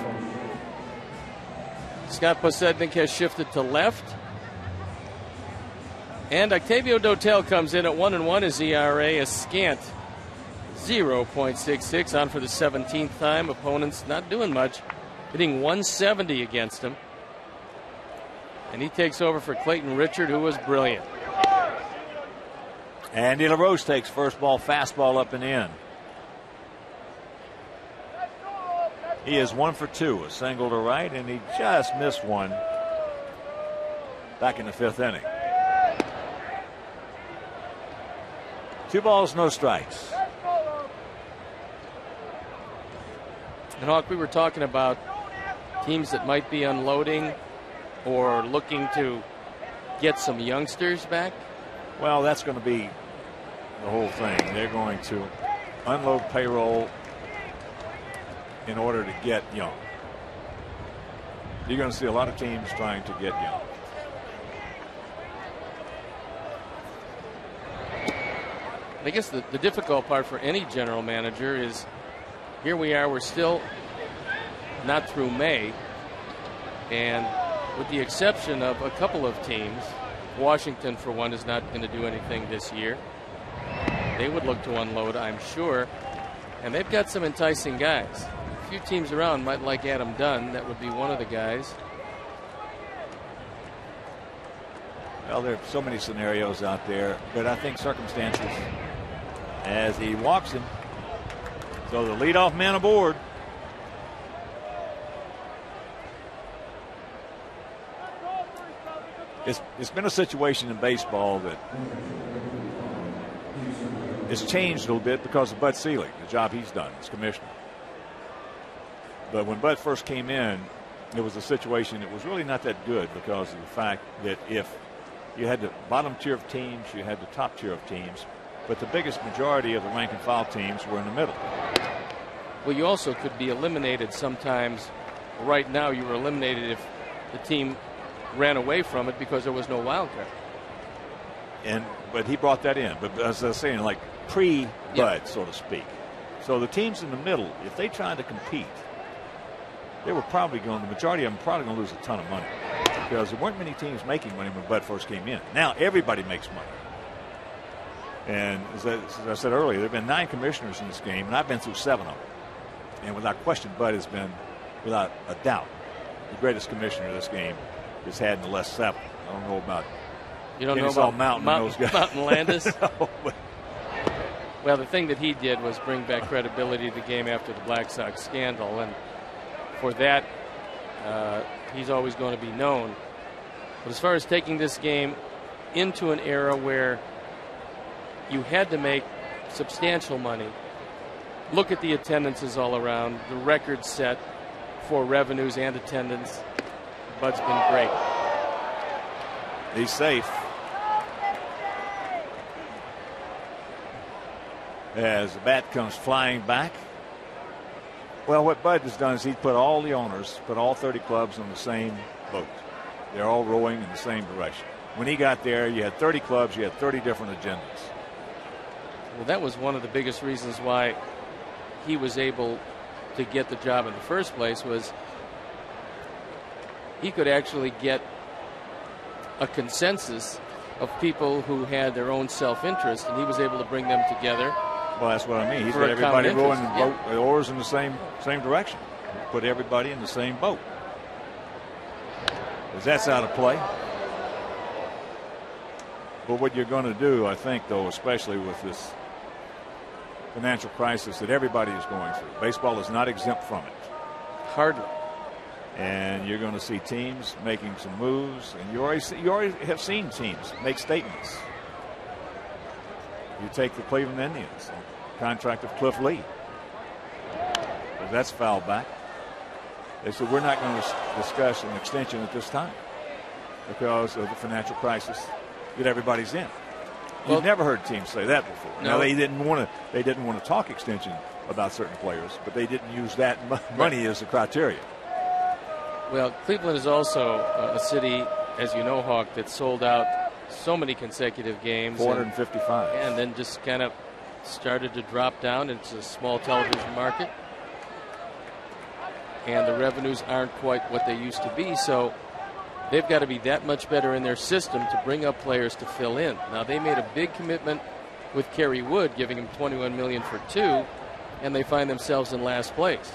Scott Posednik has shifted to left. And Octavio Dotel comes in at 1-1. His ERA a scant 0.66, on for the 17th time. Opponents not doing much, hitting 170 against him. And he takes over for Clayton Richard, who was brilliant. Andy LaRoche takes first ball, fastball up and in. He is 1 for 2, a single to right, and he just missed one back in the 5th inning. 2 balls, no strikes. And Hawk, we were talking about teams that might be unloading or looking to get some youngsters back. Well, that's going to be the whole thing. They're going to unload payroll in order to get young. You're going to see a lot of teams trying to get young. I guess the difficult part for any general manager is here we are, we're still not through May, and with the exception of a couple of teams, Washington, for one, is not going to do anything this year. They would look to unload, I'm sure, and they've got some enticing guys. A few teams around might like Adam Dunn. That would be one of the guys. Well, there are so many scenarios out there, but I think circumstances as he walks him. So the leadoff man aboard. It's been a situation in baseball that has changed a little bit because of Bud Selig, the job he's done as commissioner. But when Bud first came in, it was a situation that was really not that good because of the fact that if you had the bottom tier of teams, you had the top tier of teams, but the biggest majority of the rank and file teams were in the middle. Well, you also could be eliminated sometimes. Right now, you were eliminated if the team ran away from it because there was no wild card. But he brought that in. But as I was saying, like pre-Bud, so to speak. So the teams in the middle, if they tried to compete, they were probably going, the majority of them probably going to lose a ton of money because there weren't many teams making money when Bud first came in. Now everybody makes money. And as I said earlier, there have been 9 commissioners in this game, and I've been through 7 of them. And without question, Bud has been, without a doubt, the greatest commissioner this game has had in the last 7. I don't know about you don't know about Mountain Landis? No, well, the thing that he did was bring back credibility to the game after the Black Sox scandal, and for that, he's always going to be known. But as far as taking this game into an era where you had to make substantial money, look at the attendances all around, the record set for revenues and attendance. Bud's been great. He's safe. As the bat comes flying back. Well, what Bud has done is he put all the owners, put all 30 clubs on the same boat. They're all rowing in the same direction. When he got there, you had 30 clubs, you had 30 different agendas. Well, that was one of the biggest reasons why he was able to get the job in the first place, was he could actually get a consensus of people who had their own self-interest, and he was able to bring them together. Well, that's what I mean. He's got everybody rowing the oars in the same direction. Put everybody in the same boat. Because that's out of play. But what you're going to do, I think, though, especially with this financial crisis that everybody is going through, baseball is not exempt from it. Hardly. And you're going to see teams making some moves, and you already have seen teams make statements. You take the Cleveland Indians, contract of Cliff Lee. That's fouled back. They said, we're not going to discuss an extension at this time because of the financial crisis that everybody's in. Well, you've never heard teams say that before. No. Now, they didn't want to talk extension about certain players, but they didn't use that money as a criteria. Well, Cleveland is also a city, as you know, Hawk, that sold out so many consecutive games. 455. And then just kind of started to drop down. It's a small television market. And the revenues aren't quite what they used to be. So they've got to be that much better in their system to bring up players to fill in. Now, they made a big commitment with Kerry Wood, giving him $21 million for 2, and they find themselves in last place.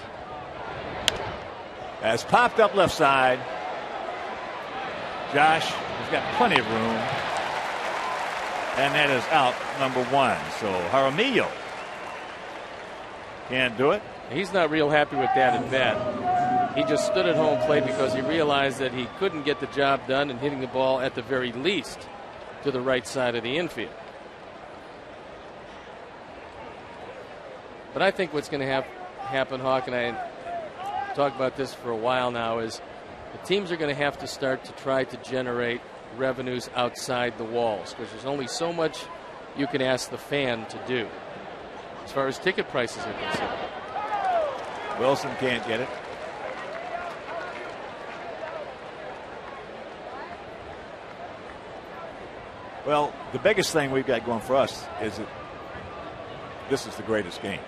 As popped up left side, Josh has got plenty of room, and that is out number 1. So Jaramillo can't do it. He's not real happy with that at bat. He just stood at home plate because he realized that he couldn't get the job done and hitting the ball at the very least to the right side of the infield. But I think what's going to happen, Hawk, and I talk about this for a while now, is the teams are going to have to start to try to generate revenues outside the walls, because there's only so much you can ask the fan to do as far as ticket prices are concerned. Wilson can't get it. Well, the biggest thing we've got going for us is that this is the greatest game.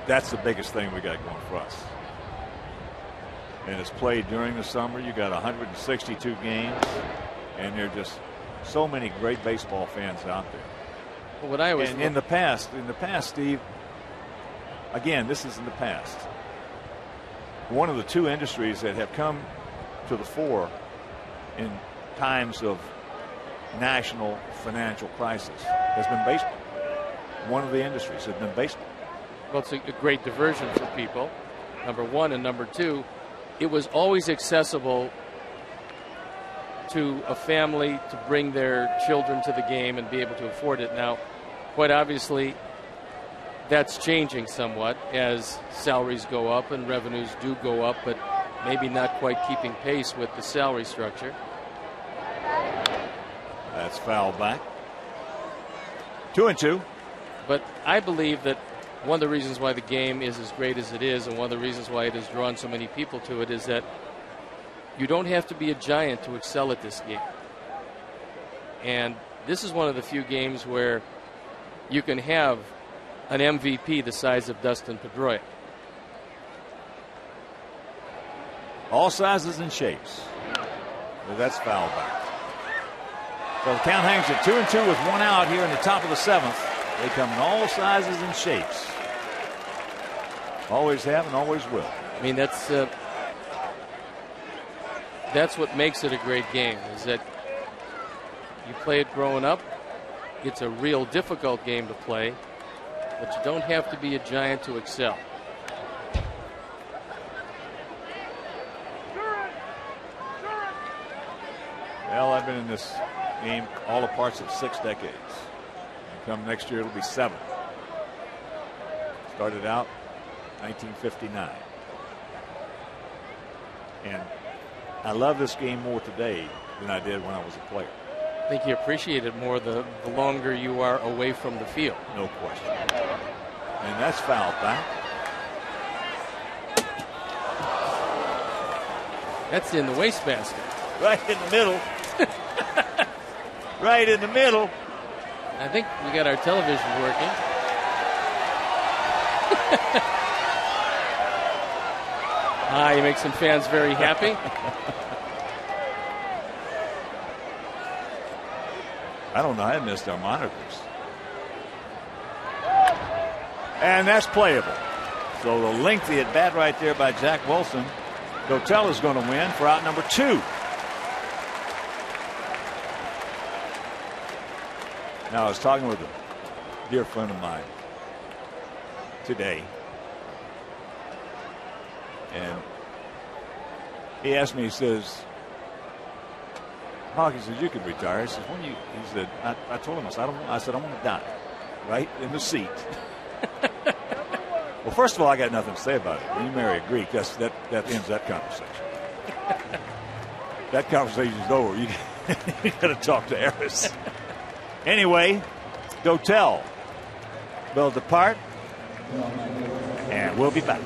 That's the biggest thing we got going for us. And it's played during the summer. You got 162 games, and there are just so many great baseball fans out there. Well, what I always in the past, Steve. Again, this is in the past. One of the two industries that have come to the fore in times of national financial crisis has been baseball. One of the industries has been baseball. Well, it's a great diversion for people, number one. And number two, it was always accessible to a family to bring their children to the game and be able to afford it. Now, quite obviously, that's changing somewhat as salaries go up and revenues do go up, but maybe not quite keeping pace with the salary structure. That's foul back. 2-2. But I believe that one of the reasons why the game is as great as it is, and one of the reasons why it has drawn so many people to it, is that you don't have to be a giant to excel at this game. And this is one of the few games where you can have an MVP the size of Dustin Pedroia. All sizes and shapes. Well, that's foul back. So the count hangs at 2-2 with one out here in the top of the seventh. They come in all sizes and shapes. Always have and always will. I mean, that's what makes it a great game, is that you play it growing up. It's a real difficult game to play, but you don't have to be a giant to excel. Well, I've been in this game all the parts of 6 decades. And come next year, it'll be 7. Started out 1959. And I love this game more today than I did when I was a player. I think you appreciate it more the longer you are away from the field. No question. And that's foul back. That's in the wastebasket. Right in the middle. Right in the middle. I think we got our television working. You make some fans very happy. I don't know. I missed our monitors. And that's playable. So the lengthy at bat right there by Jack Wilson. Dotel is going to win for out number 2. Now, I was talking with a dear friend of mine today, and he asked me, he says, Hawk, he says, you could retire. He says, he said, I told him, I said, I want to die right in the seat. Well, first of all, I got nothing to say about it. When you marry a Greek, that ends that conversation. That conversation's over. You got to talk to Eris. Anyway, Dotel will depart, and we'll be back.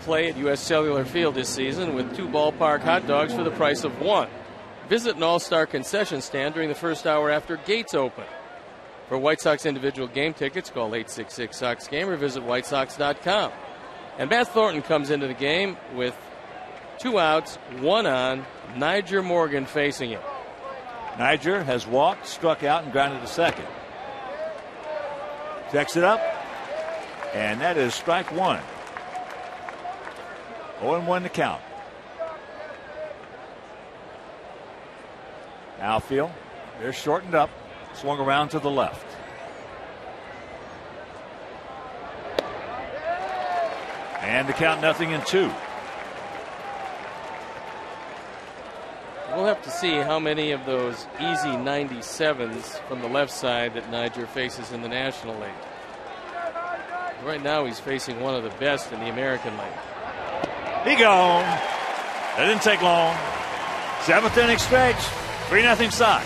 play at U.S. Cellular Field this season with 2 ballpark hot dogs for the price of 1. Visit an All-Star concession stand during the first hour after gates open. For White Sox individual game tickets, call 866-SOX-GAME or visit whitesox.com. And Matt Thornton comes into the game with 2 outs, 1 on, Nyjer Morgan facing him. Nyjer has walked, struck out, and grounded to second. Checks it up, and that is strike 1. 0-1 to count. Outfield, they're shortened up, swung around to the left. And the count 0-2. We'll have to see how many of those easy 97s from the left side that Nyjer faces in the National League. Right now he's facing one of the best in the American League. He gone. That didn't take long. 7th inning stretch. 3-0 Sox.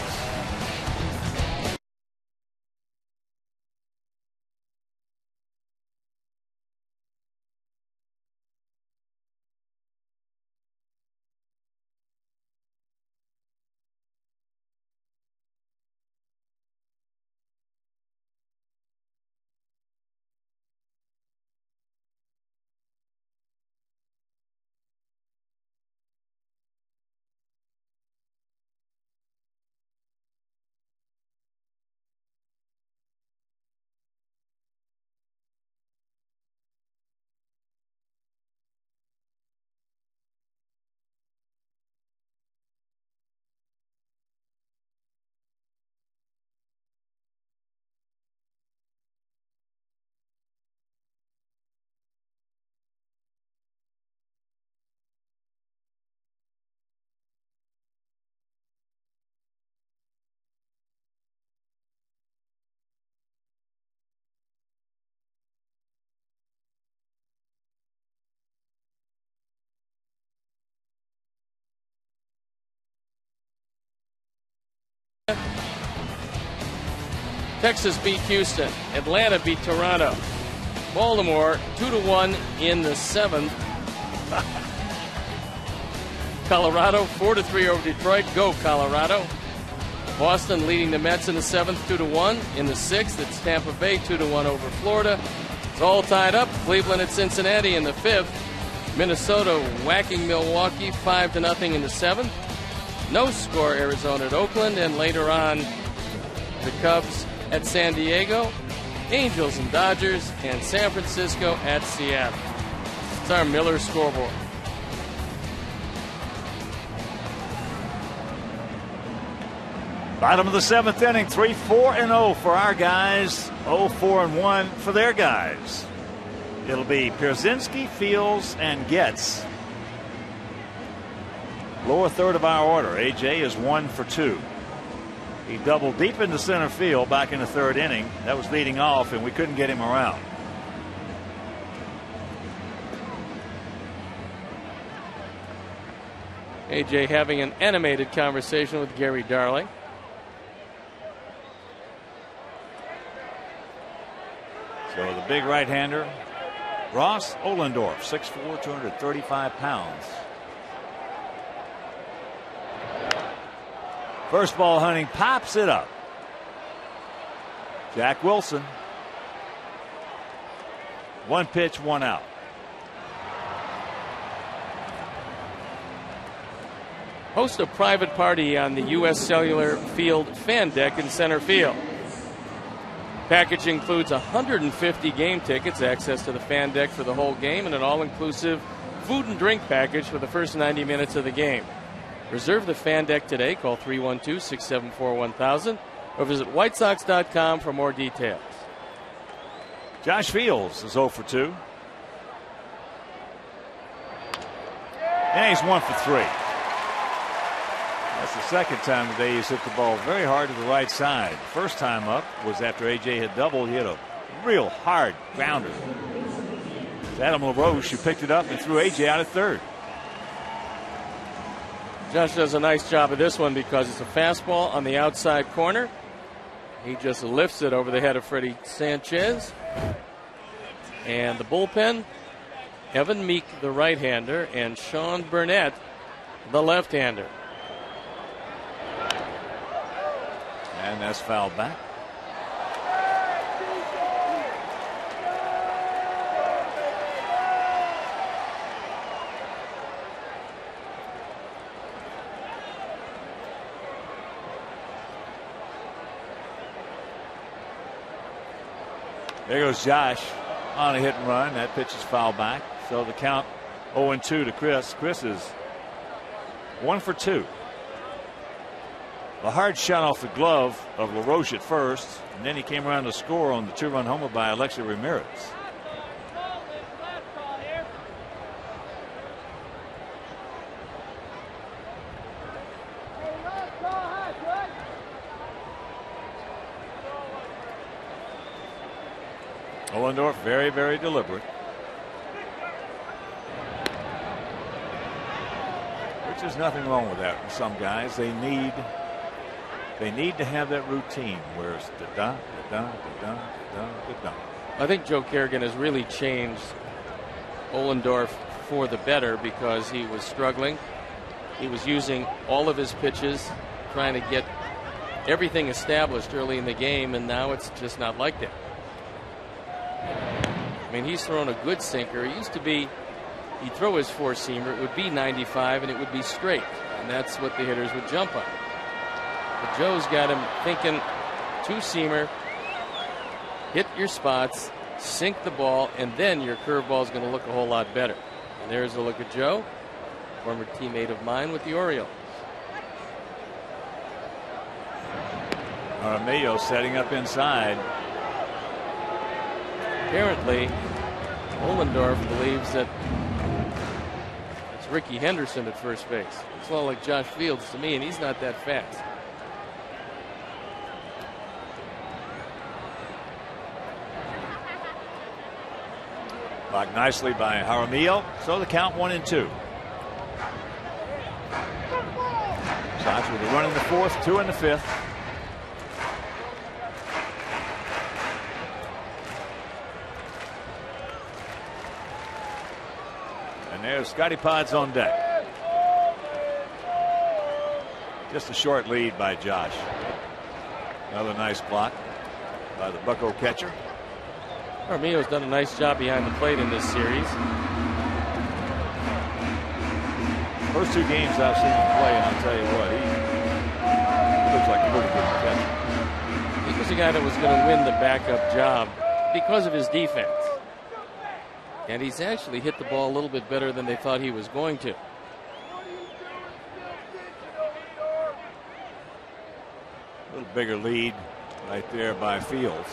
Texas beat Houston. Atlanta beat Toronto. Baltimore 2-1 in the 7th. Colorado 4-3 over Detroit. Go Colorado. Boston leading the Mets in the 7th 2-1. In the 6th, it's Tampa Bay 2-1 over Florida. It's all tied up. Cleveland at Cincinnati in the 5th. Minnesota whacking Milwaukee 5-0 in the 7th. No score Arizona at Oakland, and later on the Cubs at San Diego, Angels and Dodgers, and San Francisco at Seattle. It's our Miller scoreboard. Bottom of the 7th inning, 3-4-0 for our guys, 0-4-1 for their guys. It'll be Pierzynski, Fields, and Getz. Lower third of our order. AJ is 1 for 2. He doubled deep into center field back in the 3rd inning. That was leading off, and we couldn't get him around. AJ having an animated conversation with Gary Darling. So the big right-hander, Ross Ohlendorf, 6'4", 235 pounds. First ball Hunting pops it up. Jack Wilson. 1 pitch, 1 out. Host a private party on the U.S. Cellular Field fan deck in center field. Package includes 150 game tickets, access to the fan deck for the whole game, and an all-inclusive food and drink package for the first 90 minutes of the game. Reserve the fan deck today. Call 312-674-1000 or visit whitesox.com for more details. Josh Fields is 0 for 2. And he's 1 for 3. That's the second time today he's hit the ball very hard to the right side. First time up was after A.J. had doubled. He hit a real hard grounder. It's Adam LaRoche who picked it up and threw A.J. out at third. Josh does a nice job of this one because it's a fastball on the outside corner. He just lifts it over the head of Freddie Sanchez. And the bullpen Evan Meek, the right-hander, and Sean Burnett, the left-hander. And that's fouled back. There goes Josh on a hit and run. That pitch is fouled back. So the count 0-2 to Chris. Chris is 1 for 2. The hard shot off the glove of LaRoche at first, and then he came around to score on the 2-run homer by Alexi Ramirez. Ohlendorf very, very deliberate. Which there's nothing wrong with that. For some guys, they need to have that routine where it's da da da da da da da da. I think Joe Kerrigan has really changed Ohlendorf for the better because he was struggling. He was using all of his pitches, trying to get everything established early in the game, and now it's just not like that. I mean, he's thrown a good sinker. It used to be he'd throw his four-seamer, it would be 95, and it would be straight, and that's what the hitters would jump on. But Joe's got him thinking two-seamer, hit your spots, sink the ball, and then your curveball is going to look a whole lot better. And there's a look at Joe, former teammate of mine with the Orioles. Mayo setting up inside. Apparently, Ohlendorf believes that it's Ricky Henderson at first base. It's a lot like Josh Fields to me, and he's not that fast. Blocked nicely by Jaramillo. So the count 1-2. Sox with a run in the fourth, 2 in the fifth. And there's Scotty Pods on deck. Just a short lead by Josh. Another nice block by the Bucco catcher. Jaramillo's done a nice job behind the plate in this series. First 2 games I've seen him play, and I'll tell you what, he looks like a pretty good catcher. He was a guy that was going to win the backup job because of his defense. And he's actually hit the ball a little bit better than they thought he was going to. A little bigger lead right there by Fields.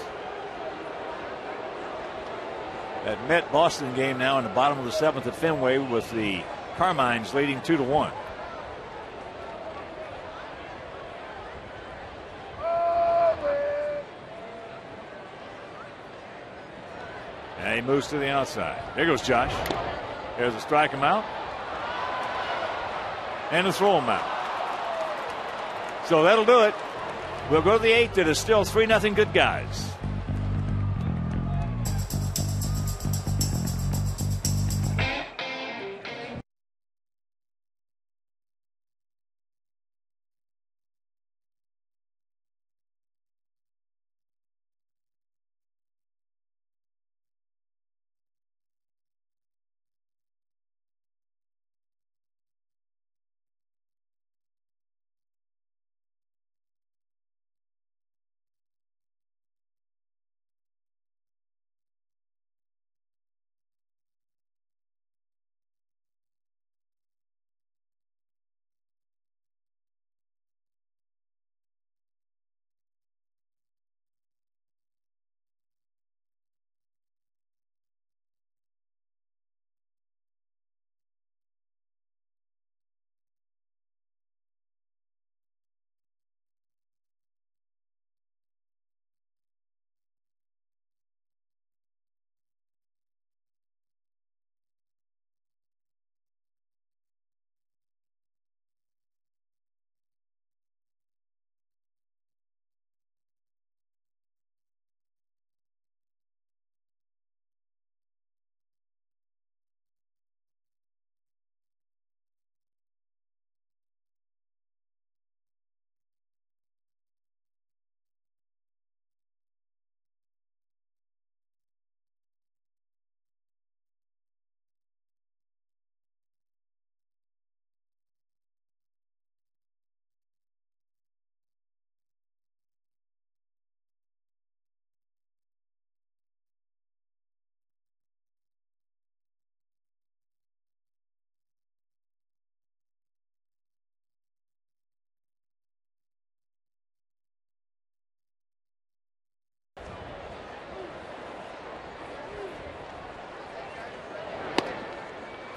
That Met Boston game now in the bottom of the 7th at Fenway with the Carmines leading 2-1. And he moves to the outside. There goes Josh. There's a strike him out. And a throw him out. So that'll do it. We'll go to the 8th. It is still 3-0 Good Guys.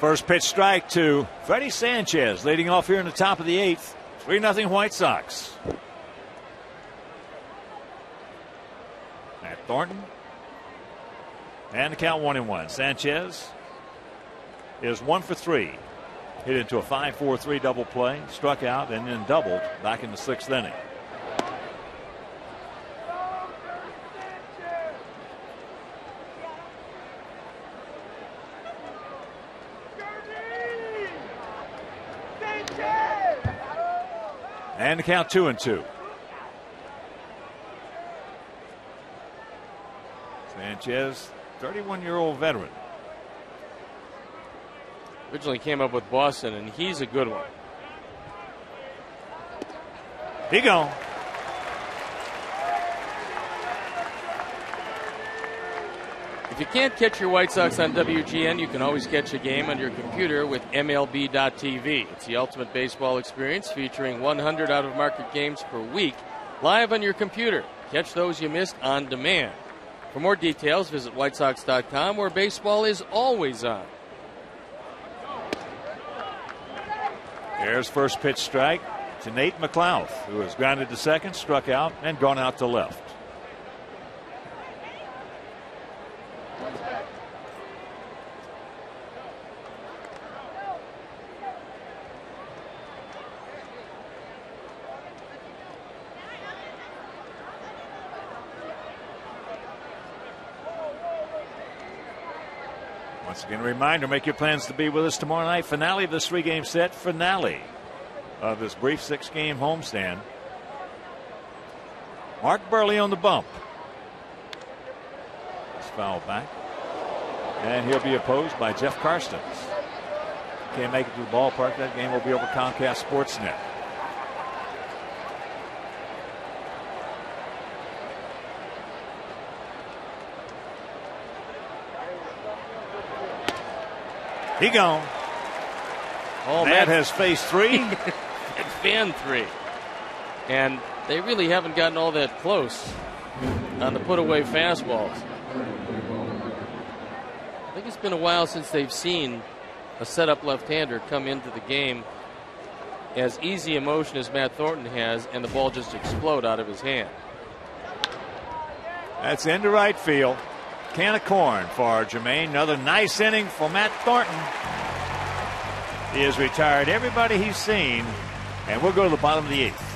First pitch strike to Freddie Sanchez, leading off here in the top of the 8th. 3-0 White Sox. Matt Thornton. And the count 1-1. Sanchez is 1 for 3. Hit into a 5-4-3 double play, struck out, and then doubled back in the 6th inning. And the count 2-2. Sanchez, 31-year-old veteran. Originally came up with Boston, and he's a good one. He gone. If you can't catch your White Sox on WGN, you can always catch a game on your computer with MLB.tv. It's the ultimate baseball experience, featuring 100 out-of-market games per week, live on your computer. Catch those you missed on demand. For more details, visit WhiteSox.com, where baseball is always on. Here's first pitch strike to Nate McLouth, who has grounded to second, struck out, and gone out to left. Once again, a reminder, make your plans to be with us tomorrow night. Finale of this 3-game set. Finale of this brief 6-game homestand. Mark Burley on the bump. It's fouled back. And he'll be opposed by Jeff Karstens. Can't make it to the ballpark. That game will be over Comcast Sportsnet. He gone. Oh, Matt has faced 3. And Van 3. And they really haven't gotten all that close on the put-away fastballs. I think it's been a while since they've seen a set-up left-hander come into the game as easy a motion as Matt Thornton has, and the ball just explode out of his hand. That's into right field. Can of corn for Jermaine. Another nice inning for Matt Thornton. He has retired everybody he's seen, and we'll go to the bottom of the 8th.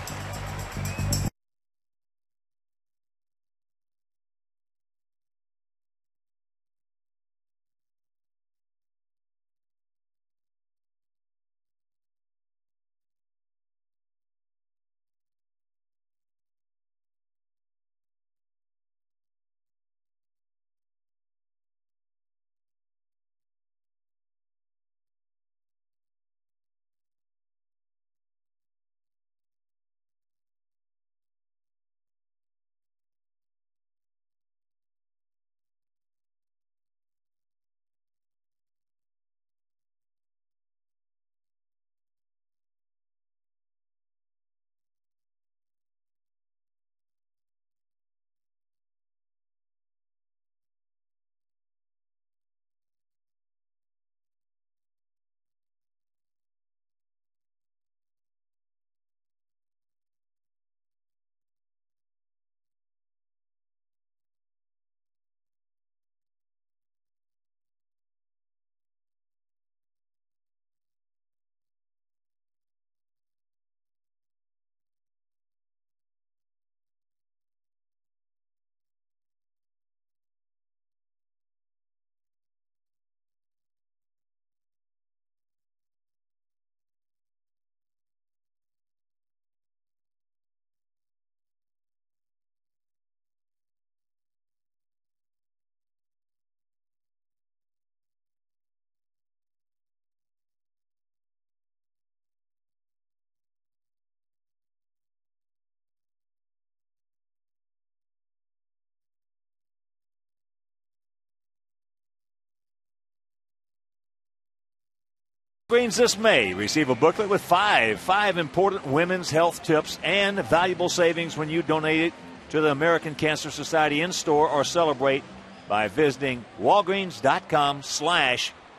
Greens this May. Receive a booklet with five important women's health tips and valuable savings when you donate it to the American Cancer Society in-store or celebrate by visiting walgreens.com/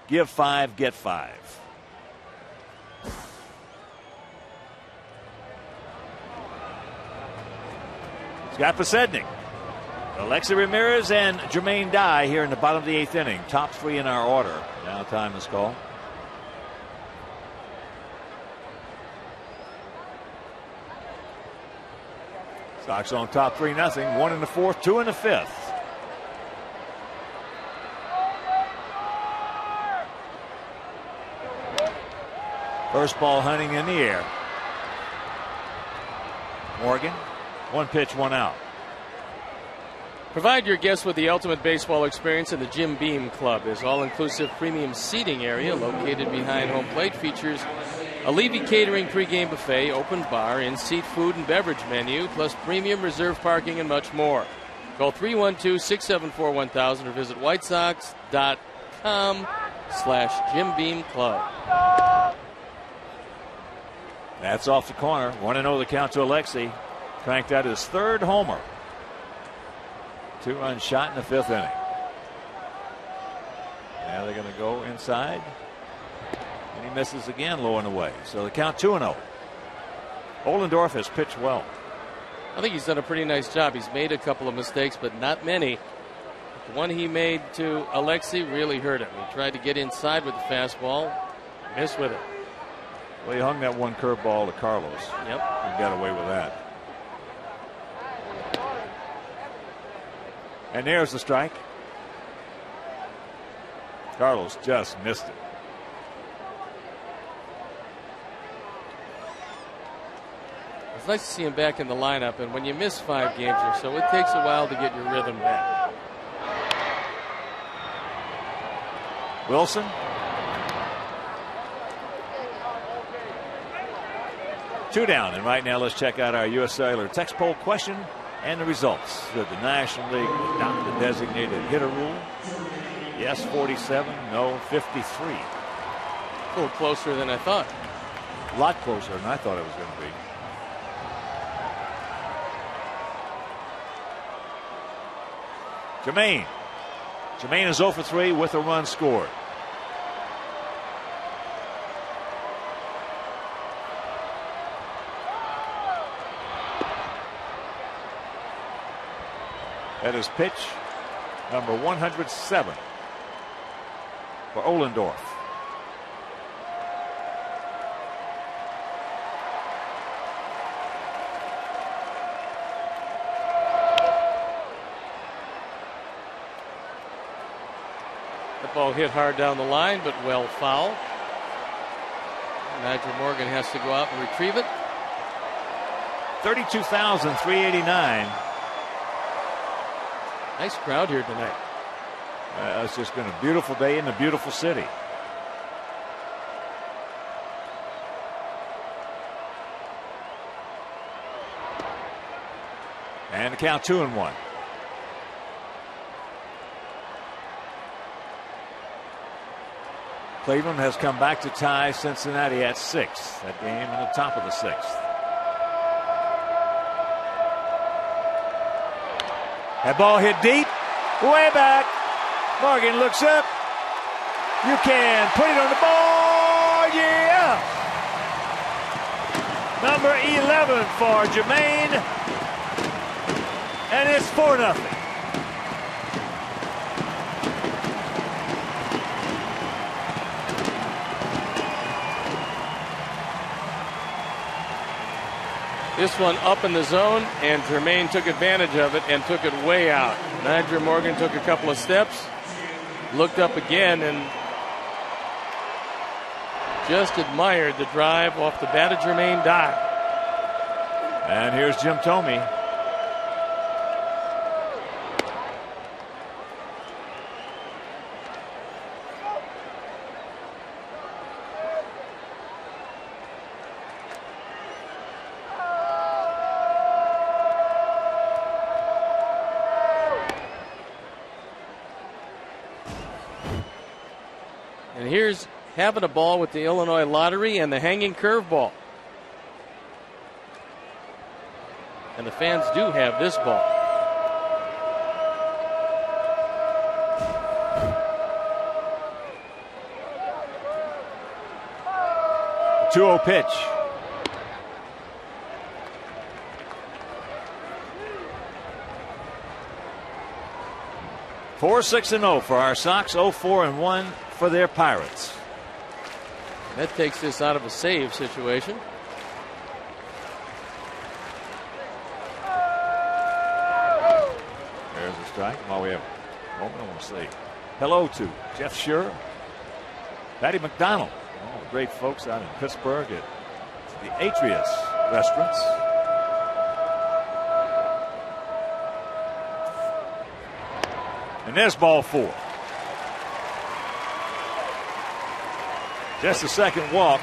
give 5, get 5. Scott Posednik, Alexi Ramirez, and Jermaine Dye here in the bottom of the 8th inning. Top 3 in our order. Now time is called. Sox on top 3-0. 1 in the 4th, 2 in the 5th. First ball hunting in the air. Morgan, 1 pitch, 1 out. Provide your guests with the ultimate baseball experience in the Jim Beam Club. His all-inclusive premium seating area located behind home plate features a Levy Catering pregame buffet, open bar, in-seat food and beverage menu, plus premium reserve parking and much more. Call 312-674-1000 or visit whitesox.com/Jim Beam Club. That's off the corner. 1-0 the count to Alexi. Cranked out his 3rd homer. 2-run shot in the 5th inning. Now they're going to go inside. And he misses again, low and away. So the count 2-0. Ohlendorf has pitched well. I think he's done a pretty nice job. He's made a couple of mistakes, but not many. The one he made to Alexi really hurt him. He tried to get inside with the fastball, missed with it. Well, he hung that one curveball to Carlos. Yep. He got away with that. And there's the strike. Carlos just missed it. It's nice to see him back in the lineup, and when you miss 5 games or so, it takes a while to get your rhythm back. Wilson. Two down, and right now let's check out our U.S. Cellular text poll question and the results. Did the National League adopt the designated hitter rule? Yes, 47. No, 53. A little closer than I thought. A lot closer than I thought it was going to be. Jermaine. Jermaine is 0 for 3 with a run scored. That is pitch number 107 for Ohlendorf. The ball hit hard down the line, but well foul. Nigel Morgan has to go out and retrieve it. 32,389. Nice crowd here tonight. It's just been a beautiful day in a beautiful city. And the count 2-1. Cleveland has come back to tie Cincinnati at 6. That game in the top of the 6th. That ball hit deep, way back. Morgan looks up. You can put it on the board, yeah! Number 11 for Jermaine. And it's 4-0. This one up in the zone, and Jermaine took advantage of it and took it way out. Nigel Morgan took a couple of steps, looked up again, and just admired the drive off the bat of Jermaine Dye. And here's Jim Thome. And here's having a ball with the Illinois Lottery and the hanging curveball. And the fans do have this ball. 2-0 pitch. Four, 6-0 for our Sox. 0-4-1 for their Pirates. That takes this out of a save situation. There's a strike. While we have a moment, I want to say hello to Jeff Shearer, Patty McDonald, all the great folks out in Pittsburgh at the Atrius restaurants. And there's ball 4. Just a second walk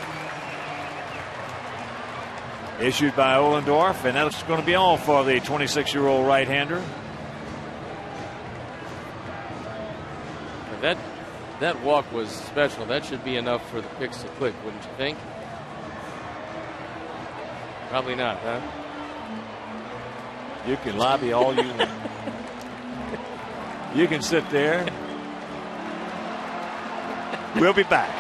issued by Ohlendorf, and that's going to be all for the 26-year-old right-hander. That walk was special. That should be enough for the picks to click, wouldn't you think? Probably not, huh? You can lobby all you want. You can sit there. We'll be back.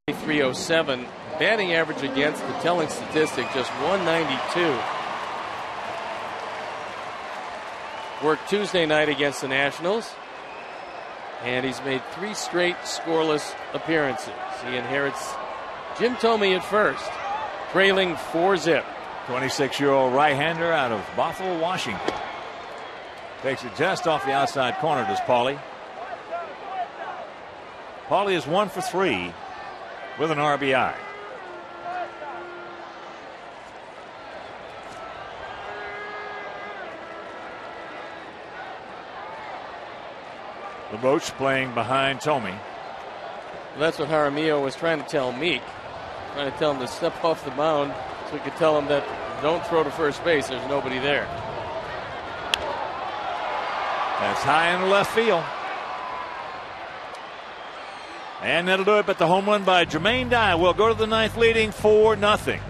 .307 batting average against, the telling statistic just 192. Worked Tuesday night against the Nationals, and he's made 3 straight scoreless appearances. He inherits Jim Thome at first, trailing 4-0. 26-year-old right-hander out of Bothell, Washington. Takes it just off the outside corner, does Paulie. Paulie is 1 for 3 with an RBI. LeBoche playing behind Thome. Well, that's what Jaramillo was trying to tell Meek. Trying to tell him to step off the mound so we could tell him that don't throw to first base. There's nobody there. That's high in the left field. And that'll do it, but the home run by Jermaine Dye will go to the ninth leading 4-0.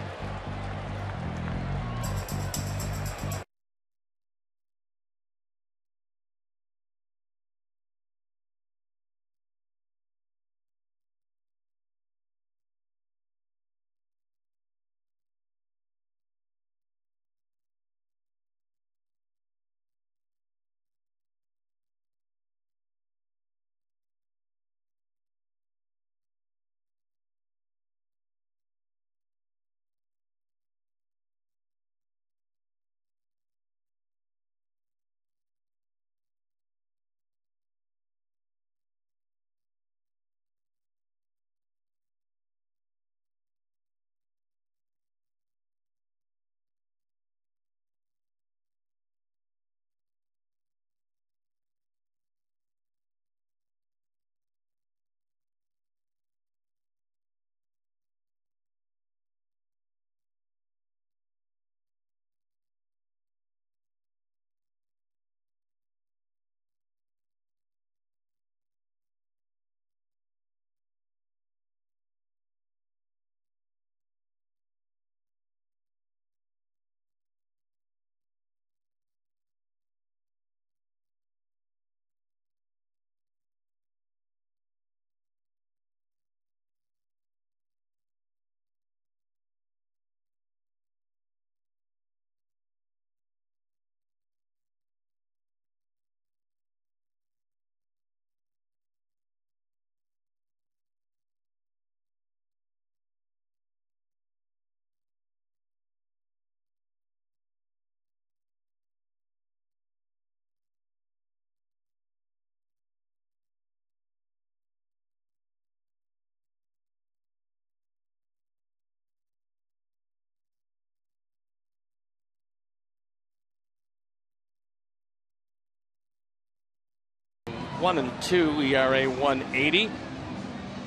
1-2, ERA 180.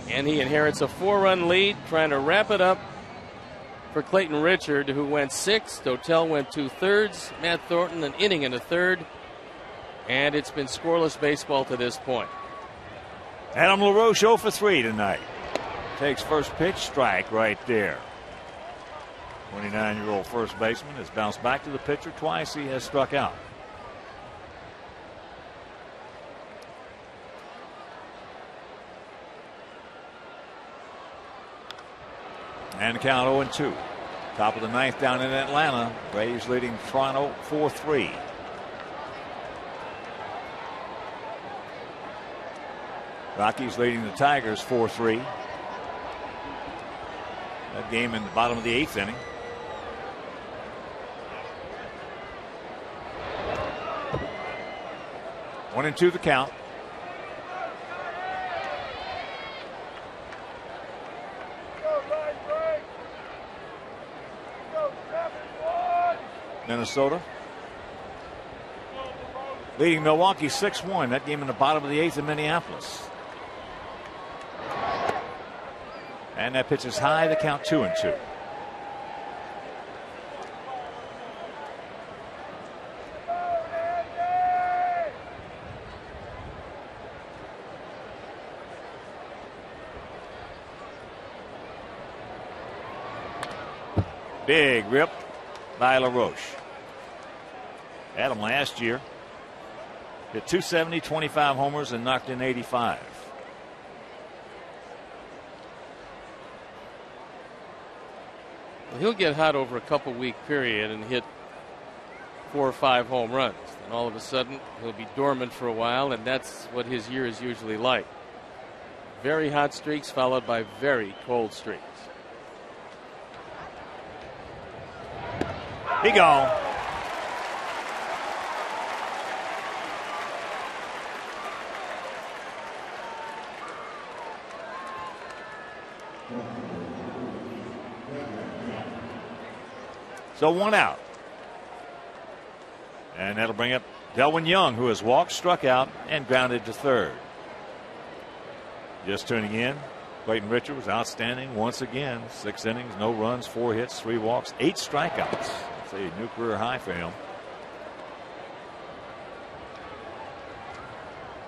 And he inherits a 4-run lead, trying to wrap it up for Clayton Richard, who went 6th. Dotel went 2/3. Matt Thornton an inning and a third. And it's been scoreless baseball to this point. Adam LaRoche 0 for 3 tonight. Takes first pitch, strike right there. 29-year-old first baseman has bounced back to the pitcher. Twice he has struck out. And the count 0-2. Top of the ninth down in Atlanta. Braves leading Toronto 4-3. Rockies leading the Tigers 4-3. That game in the bottom of the 8th inning. One and two the count. Minnesota leading Milwaukee 6-1. That game in the bottom of the 8th in Minneapolis. And that pitch is high. The count 2-2. Big rip by LaRoche. Adam last year hit .270, 25 homers, and knocked in 85. Well, he'll get hot over a couple-week period and hit 4 or 5 home runs. And all of a sudden, he'll be dormant for a while, and that's what his year is usually like. Very hot streaks followed by very cold streaks. He gone. So 1 out. And that'll bring up Delwyn Young, who has walked, struck out, and grounded to third. Just tuning in, Clayton Richard was outstanding once again. 6 innings, no runs, 4 hits, 3 walks, 8 strikeouts. That's a new career high for him.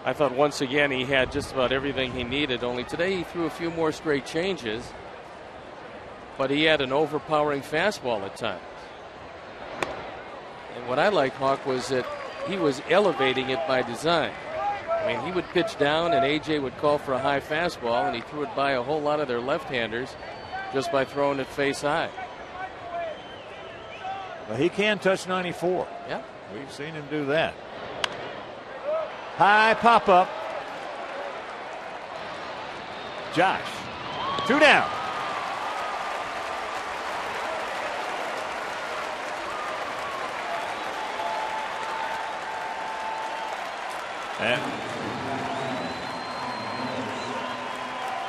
I thought once again he had just about everything he needed, only today he threw a few more straight changes, but he had an overpowering fastball at times. And what I liked, Hawk, was that he was elevating it by design. I mean, he would pitch down and AJ would call for a high fastball, and he threw it by a whole lot of their left-handers just by throwing it face high. Well, he can touch 94. Yeah. We've seen him do that. High pop up. Josh. 2 down. And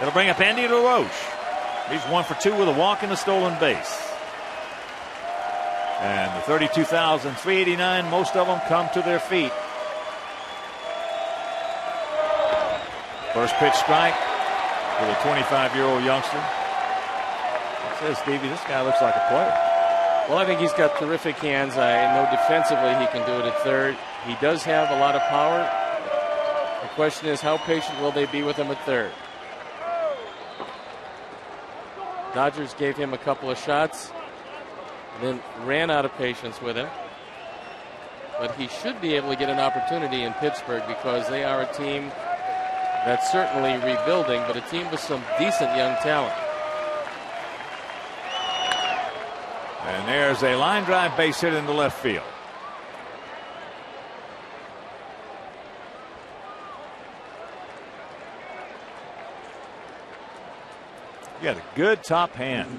it'll bring up Andy LaRoche. He's 1 for 2 with a walk and a stolen base. And the 32,389, most of them come to their feet. First pitch strike for the 25-year-old youngster. It says, Stevie, this guy looks like a player. Well, I think he's got terrific hands. I know defensively he can do it at third. He does have a lot of power. The question is, how patient will they be with him at third? Dodgers gave him a couple of shots, then ran out of patience with him. But he should be able to get an opportunity in Pittsburgh because they are a team that's certainly rebuilding, but a team with some decent young talent. And there's a line drive base hit into left field. He got a good top hand.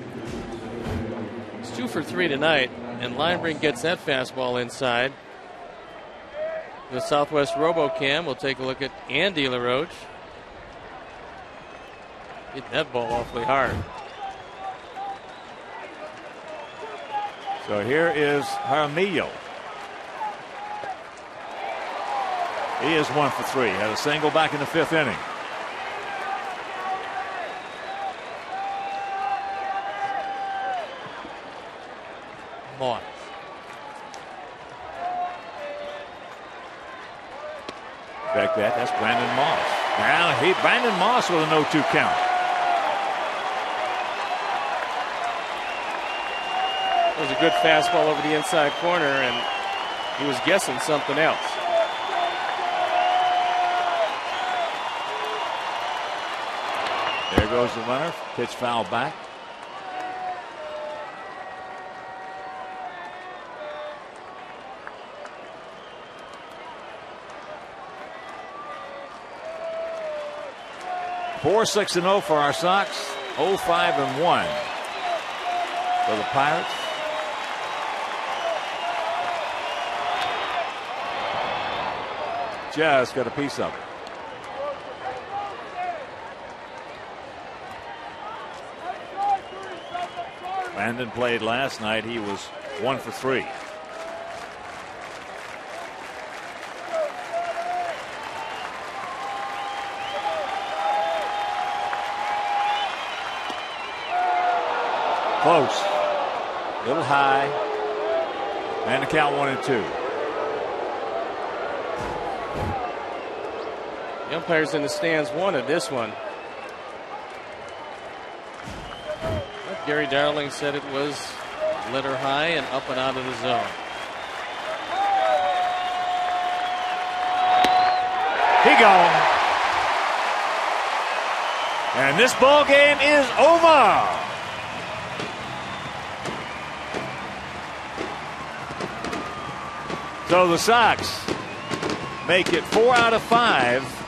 He's 2 for 3 tonight, and Linebrink gets that fastball inside. The Southwest RoboCam will take a look at Andy LaRoche. Hit that ball awfully hard. So here is Jaramillo. He is 1 for 3. Had a single back in the 5th inning. Moss. Back that. That's Brandon Moss. Now Brandon Moss with a 0-2 count. It was a good fastball over the inside corner, and he was guessing something else. There goes the runner. Pitch foul back. Four 6-0 for our Sox. 0-5-1 for the Pirates. Just got a piece of it. Brandon played last night. He was 1 for 3. Close. A little high. And the count 1-2. The umpires in the stands wanted this one. But Gary Darling said it was letter high and up and out of the zone. He gone. And this ball game is over. So the Sox make it 4 out of 5